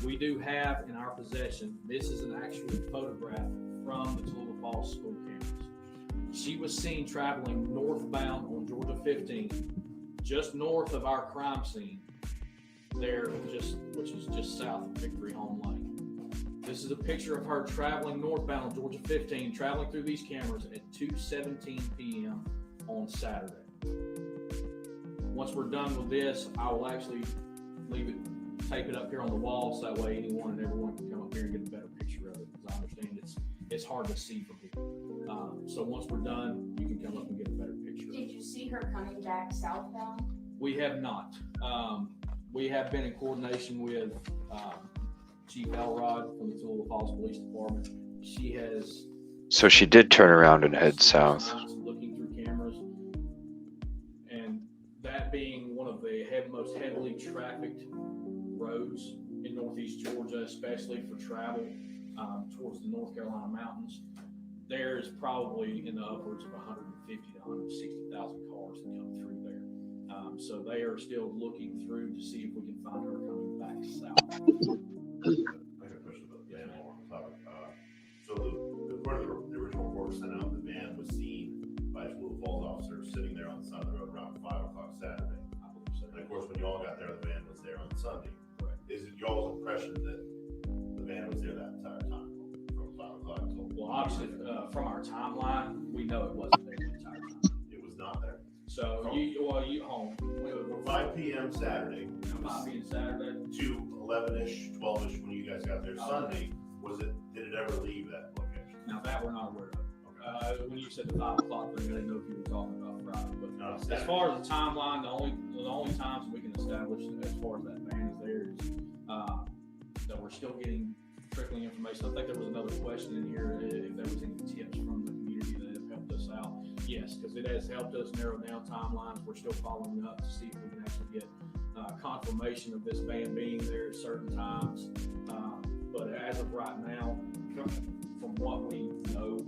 We do have in our possession, this is an actual photograph from the Tallulah Falls school cameras. She was seen traveling northbound on Georgia 15, just north of our crime scene there, which is just south of Victory Home Lane. This is a picture of her traveling northbound on Georgia 15, traveling through these cameras at 2:17 p.m. on Saturday. Once we're done with this, I will actually tape it up here on the wall, so that way anyone and everyone can come up here and get a better picture of it, because I understand it's hard to see from here. So once we're done, you can come up and get a better picture. Did you see her coming back southbound? We have not. We have been in coordination with Chief Elrod from the Tallulah Falls Police Department. She has. So she did turn around and head south. Looking through cameras, and that being one of the most heavily trafficked roads in Northeast Georgia, especially for travel towards the North Carolina mountains, there's probably in the upwards of 150 to 160,000 cars that come through there. So they are still looking through to see if we can find her coming back south. I have a question about the van while we're on the topic. So according to the original report sent out, the van was seen by a Tallulah Falls officer sitting there on the side of the road around 5 o'clock Saturday. And of course, when you all got there, the van was there on Sunday. Is it y'all's impression that the van was there that entire time from 5 o'clock until? Well, obviously, from our timeline, we know it wasn't there the entire time. It was not there. So you home. 5 p.m. Saturday. 5 p.m. Saturday to 11ish, 12ish when you guys got there Sunday. Did it ever leave that location? Now that we're not aware of. When you said the 5 o'clock thing, I didn't know if you were talking about Friday. But as far as the timeline, the only times we can establish as far as that van is there is that we're still getting trickling information. I think there was another question in here if there was any tips from the community that have helped us out. Yes, because it has helped us narrow down timelines. We're still following up to see if we can actually get confirmation of this van being there at certain times. But as of right now, from what we know,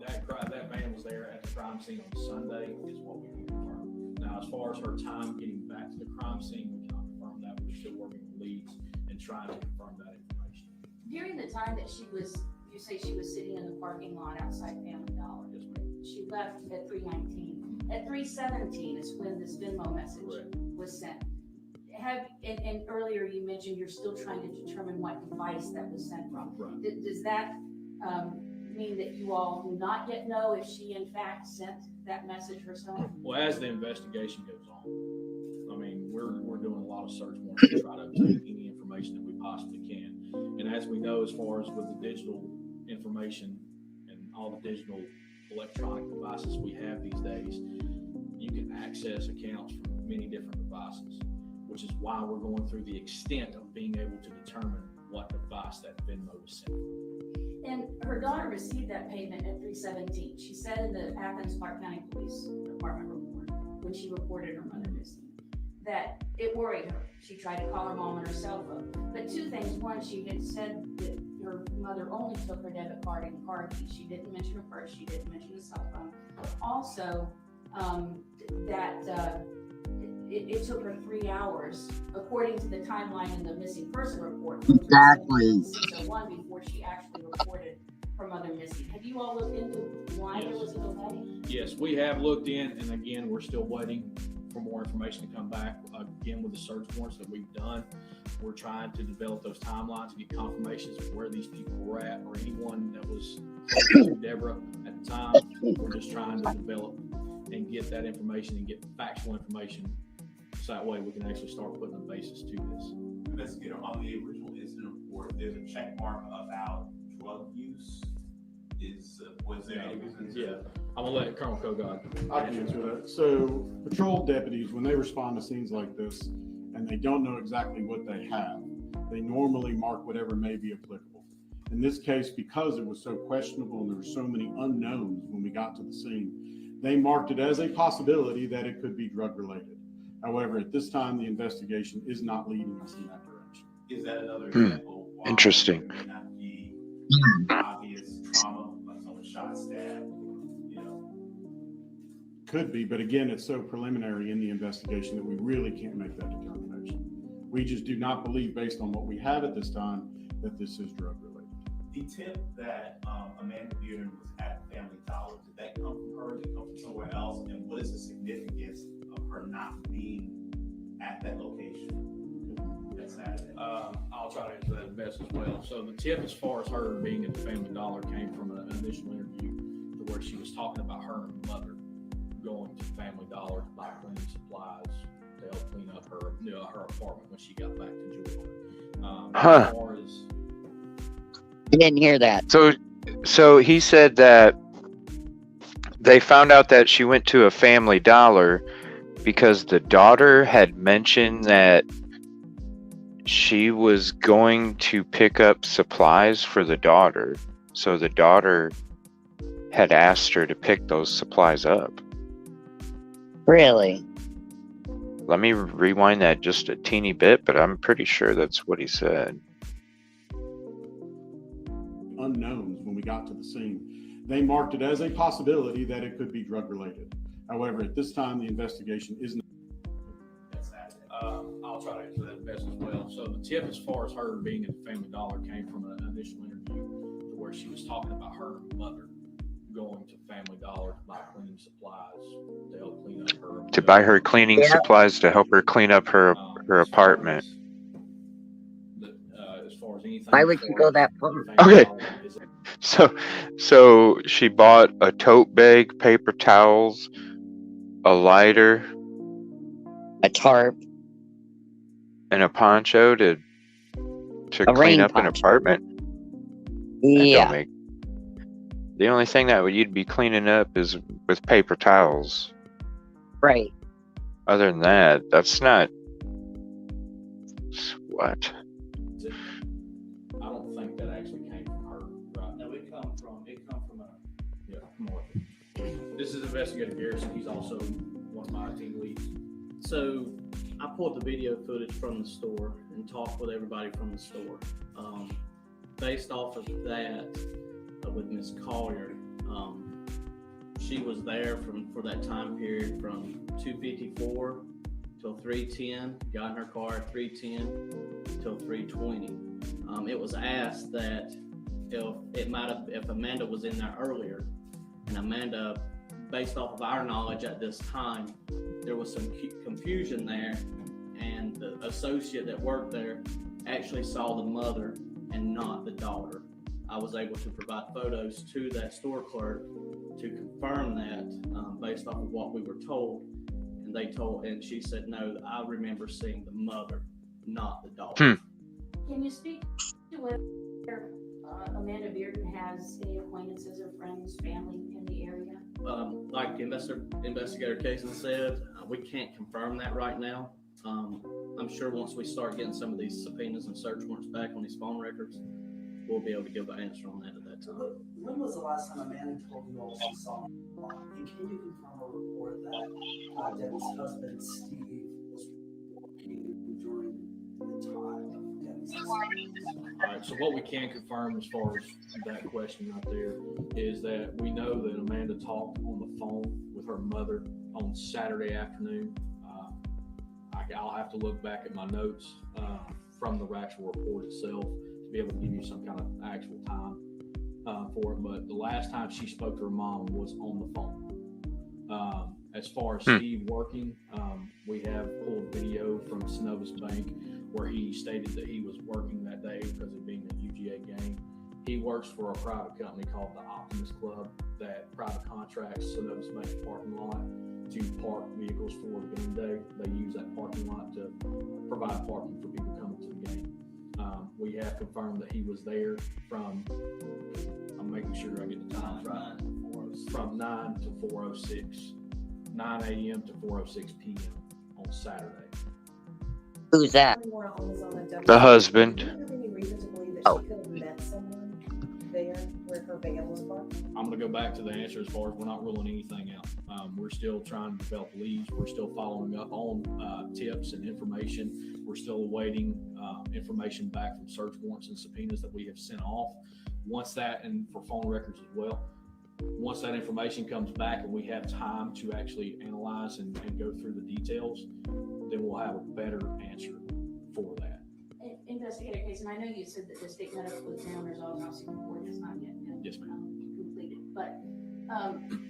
that van was there at the crime scene on Sunday, is what we can confirm. Now, as far as her time getting back to the crime scene, we cannot confirm that. We're still working with leads and trying to confirm that information. During the time that you say she was sitting in the parking lot outside Family Dollar. Yes, ma'am. She left at 3:19. At 3:17 is when this Venmo message was sent. And earlier you mentioned you're still trying to determine what device that was sent from. Right. Does that mean that you all do not yet know if she in fact sent that message herself? Well, as the investigation goes on, I mean, we're doing a lot of search warrants to try to obtain any information that we possibly can. And as we know, as far as with the digital information and all the digital electronic devices we have these days, you can access accounts from many different devices, which is why we're going through the extent of being able to determine what device that Venmo was sent. And her daughter received that payment at 3:17. She said in the Athens Clark County Police Department report, when she reported her mother missing, that it worried her. She tried to call her mom on her cell phone. But two things. One, she had said that her mother only took her debit card and car keys. She didn't mention her purse. She didn't mention the cell phone. Also, it took her 3 hours, according to the timeline in the missing person report. Exactly. 6:01 before she actually reported her mother missing. Have you all looked into why there was a delay? Yes, we have looked in, and again, we're still waiting for more information to come back. Again, with the search warrants that we've done, we're trying to develop those timelines to get confirmations of where these people were at, or anyone that was close to Deborah at the time. We're just trying to develop and get that information and get factual information, so that way we can actually start putting a basis to this. Investigator, on the original incident report, there's a check mark about drug use. Was there any reason? Yeah, I'm gonna let Colonel Kogod. I can answer that. So patrol deputies, when they respond to scenes like this and they don't know exactly what they have, they normally mark whatever may be applicable. In this case, because it was so questionable and there were so many unknowns when we got to the scene, they marked it as a possibility that it could be drug related. However, at this time, the investigation is not leading us in that direction. Is that another example? Why Interesting. there may not be obvious trauma, like someone shot, stabbed, Could be, but again, it's so preliminary in the investigation that we really can't make that determination. We just do not believe, based on what we have at this time, that this is drug related. The tip that Amanda Bearden was at Family Dollar, did that come from her? Did it come from somewhere else? And what is the significance of her not being at that location that Saturday? I'll try to answer that best as well. So the tip, as far as her being at the Family Dollar, came from an initial interview to where she was talking about her and her mother going to Family Dollar to buy cleaning supplies to help clean up her her apartment when she got back to Georgia. As far as I didn't hear that. So he said that they found out that she went to a Family Dollar because the daughter had mentioned that she was going to pick up supplies for the daughter. So the daughter had asked her to pick those supplies up. Really? Let me rewind that just a teeny bit, but I'm pretty sure that's what he said. Unknowns when we got to the scene, they marked it as a possibility that it could be drug related. However, at this time, the investigation is not. I'll try to answer that best as well. So the tip, as far as her being at the Family Dollar, came from an initial interview to where she was talking about her and her mother going to Family Dollar to buy cleaning supplies to help clean up her. To buy her cleaning supplies to help her clean up her apartment. As far as anything. Why would you go that far? Okay. So she bought a tote bag, paper towels, a lighter, a tarp, and a poncho to clean up an apartment. Yeah. The only thing that you'd be cleaning up is with paper towels. Right. Other than that, that's not what. I don't think that actually came from her. Right? No, it come from a. Yeah, come on. This is Investigator Garrison. He's also one of my team leads. So I pulled the video footage from the store and talked with everybody from the store. Based off of that, with Miss Collier, she was there for that time period from 2:54 till 3:10. Got in her car at 3:10 till 3:20. It was asked that if Amanda was in there earlier, and Amanda, based off of our knowledge at this time, there was some confusion there, and the associate that worked there actually saw the mother and not the daughter. I was able to provide photos to that store clerk to confirm that, based off of what we were told, and she said, no, I remember seeing the mother, not the daughter. Can you speak to whether Amanda Bearden has any acquaintances or friends, family in the area? Like Investigator Kaysen said, we can't confirm that right now. I'm sure once we start getting some of these subpoenas and search warrants back on these phone records, we'll be able to give an answer on that at that time. When was the last time Amanda told you all she saw him? And can you confirm or report that Debbie's husband, Steve, was working during the time of Debbie's husband? All right, so what we can confirm as far as that question right there is that we know that Amanda talked on the phone with her mother on Saturday afternoon. I'll have to look back at my notes from the actual report itself to be able to give you some kind of actual time for it. But the last time she spoke to her mom was on the phone. As far as Hmm. Steve working, we have pulled video from Synovus Bank where he stated that he was working that day because of being a UGA game. He works for a private company called the Optimus Club that private contracts Synovus Bank's parking lot to park vehicles for game day. They use that parking lot to provide parking for people coming to the game. We have confirmed that he was there from, I'm making sure I get the times right, from 9 to 4:06, 9 a.m. to 4:06 p.m. on Saturday. Who's that? The husband. Oh. There where her van was parked? I'm going to go back to the answer as far as we're not ruling anything out. We're still trying to develop leads. We're still following up on tips and information. We're still awaiting information back from search warrants and subpoenas that we have sent off. Once that, and for phone records as well, once that information comes back and we have time to actually analyze and go through the details, then we'll have a better answer for that. Investigator case, and I know you said that the state medical examiner's autopsy report has not yet been completed, but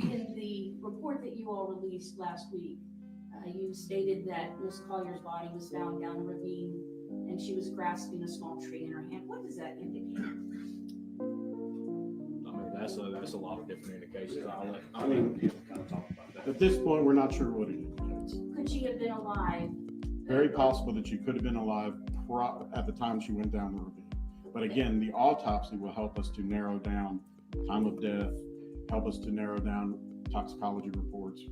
in the report that you all released last week, you stated that Ms. Collier's body was found down a ravine and she was grasping a small tree in her hand. What does that indicate? I mean, that's a lot of different indications. I'll let kind of talk about that. At this point, we're not sure what it indicates. Could she have been alive? Very possible that she could have been alive at the time she went down the ravine. But again, the autopsy will help us to narrow down time of death, help us to narrow down toxicology reports,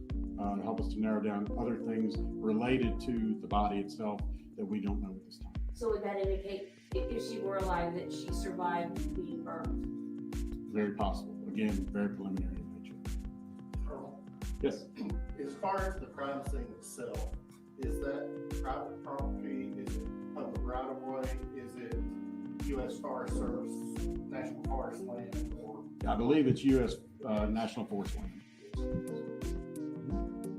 help us to narrow down other things related to the body itself that we don't know at this time. So would that indicate, if she were alive, that she survived being burned? Very possible. Again, very preliminary in nature. Colonel, Yes. as far as the crime scene itself, is that private property? Is it public right of way? Is it U.S. Forest Service, National Forest land, or? I believe it's U.S. National Forest land.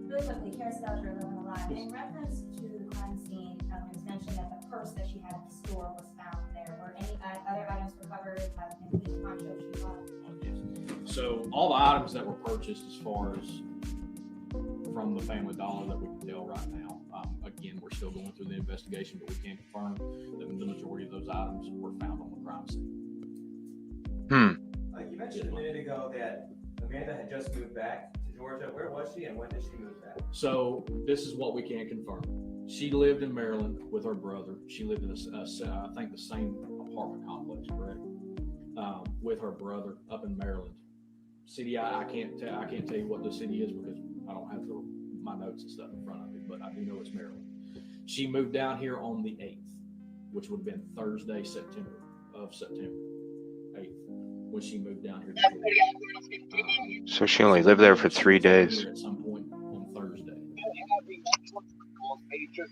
Really quickly, here's Dr. Living Alive. In reference to the crime scene, it was mentioned that the purse that she had at the store was found there. Were any other items recovered? Have any poncho she bought? So all the items that were purchased as far as from the Family Dollar that we can tell right now, again, we're still going through the investigation, but we can confirm that the majority of those items were found on the crime scene. You mentioned a minute ago that Amanda had just moved back to Georgia. Where was she and when did she move back? So this is what we can confirm. She lived in Maryland with her brother. She lived in I think the same apartment complex, correct? With her brother up in Maryland. City, I can't tell you what the city is because I don't have my notes and stuff in front of me, but I do know it's Maryland. She moved down here on the 8th, which would have been Thursday, September 8th, when she moved down here to Georgia. So she only lived there for 3 days. At some point on Thursday. You're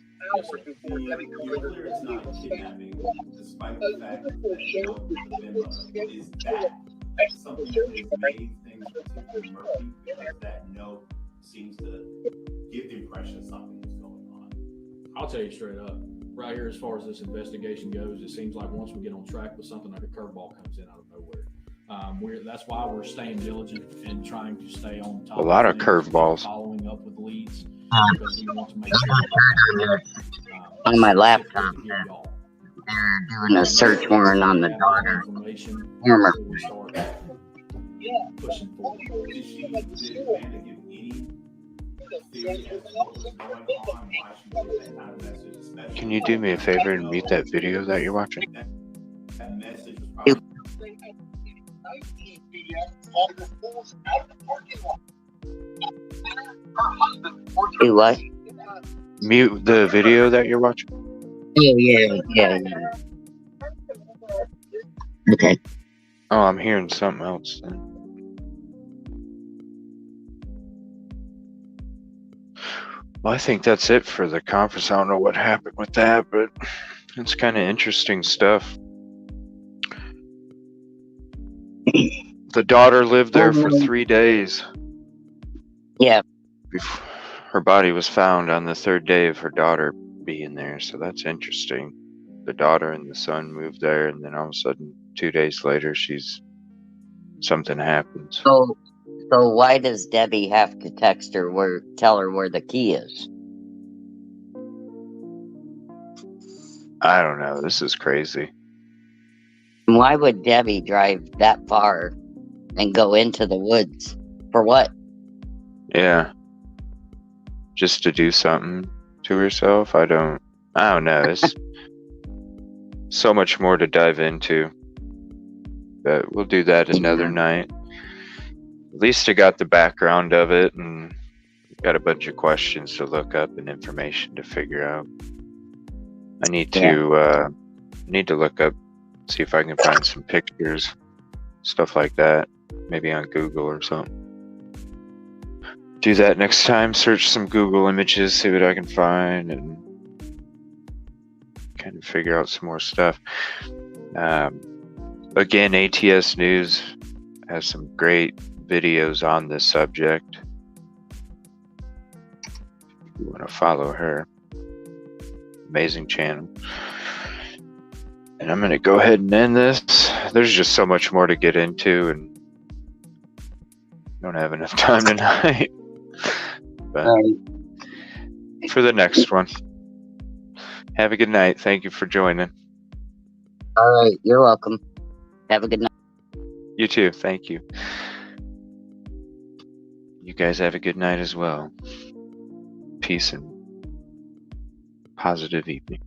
clear it's not a kidnapping, despite the fact that you know the memo is that something that has made things particularly murky, because that note seems to give the impression something is going on. I'll tell you straight up, right here, as far as this investigation goes, it seems like once we get on track with something, like a curveball comes in out of nowhere. That's why we're staying diligent and trying to stay on top. A lot of things, curveballs. Following up with leads. Because we want to make sure on my laptop that they're doing a search warrant on the daughter. Former. Pushing forward. Did Amanda give any theory as to what was going on, why she gave that kind of message, especially? Can you do me a favor and mute that video that you're watching? That message was probably. Do what? Mute the video that you're watching. Oh, yeah. Okay. Oh, I'm hearing something else then. Well, I think that's it for the conference. I don't know what happened with that, but it's kind of interesting stuff. The daughter lived there for 3 days. Yeah. Her body was found on the 3rd day of her daughter being there, so that's interesting. The daughter and the son moved there, and then all of a sudden, 2 days later, something happens. So So why does Debbie have to text her tell her where the key is? I don't know. This is crazy. Why would Debbie drive that far and go into the woods? For what? Yeah. Just to do something to herself? I don't know. It's so much more to dive into. But we'll do that another night. At least I got the background of it and got a bunch of questions to look up and information to figure out. I need to look up, see if I can find some pictures, stuff like that, maybe on Google or something. Do that next time, search some Google images, see what I can find, and kind of figure out some more stuff. Again, ATS News has some great videos on this subject. If you want to follow her, amazing channel. And I'm going to go ahead and end this. There's just so much more to get into, and I don't have enough time tonight. But for the next one, have a good night. Thank you for joining. All right, you're welcome. Have a good night. You too. Thank you. You guys have a good night as well. Peace and positive evening.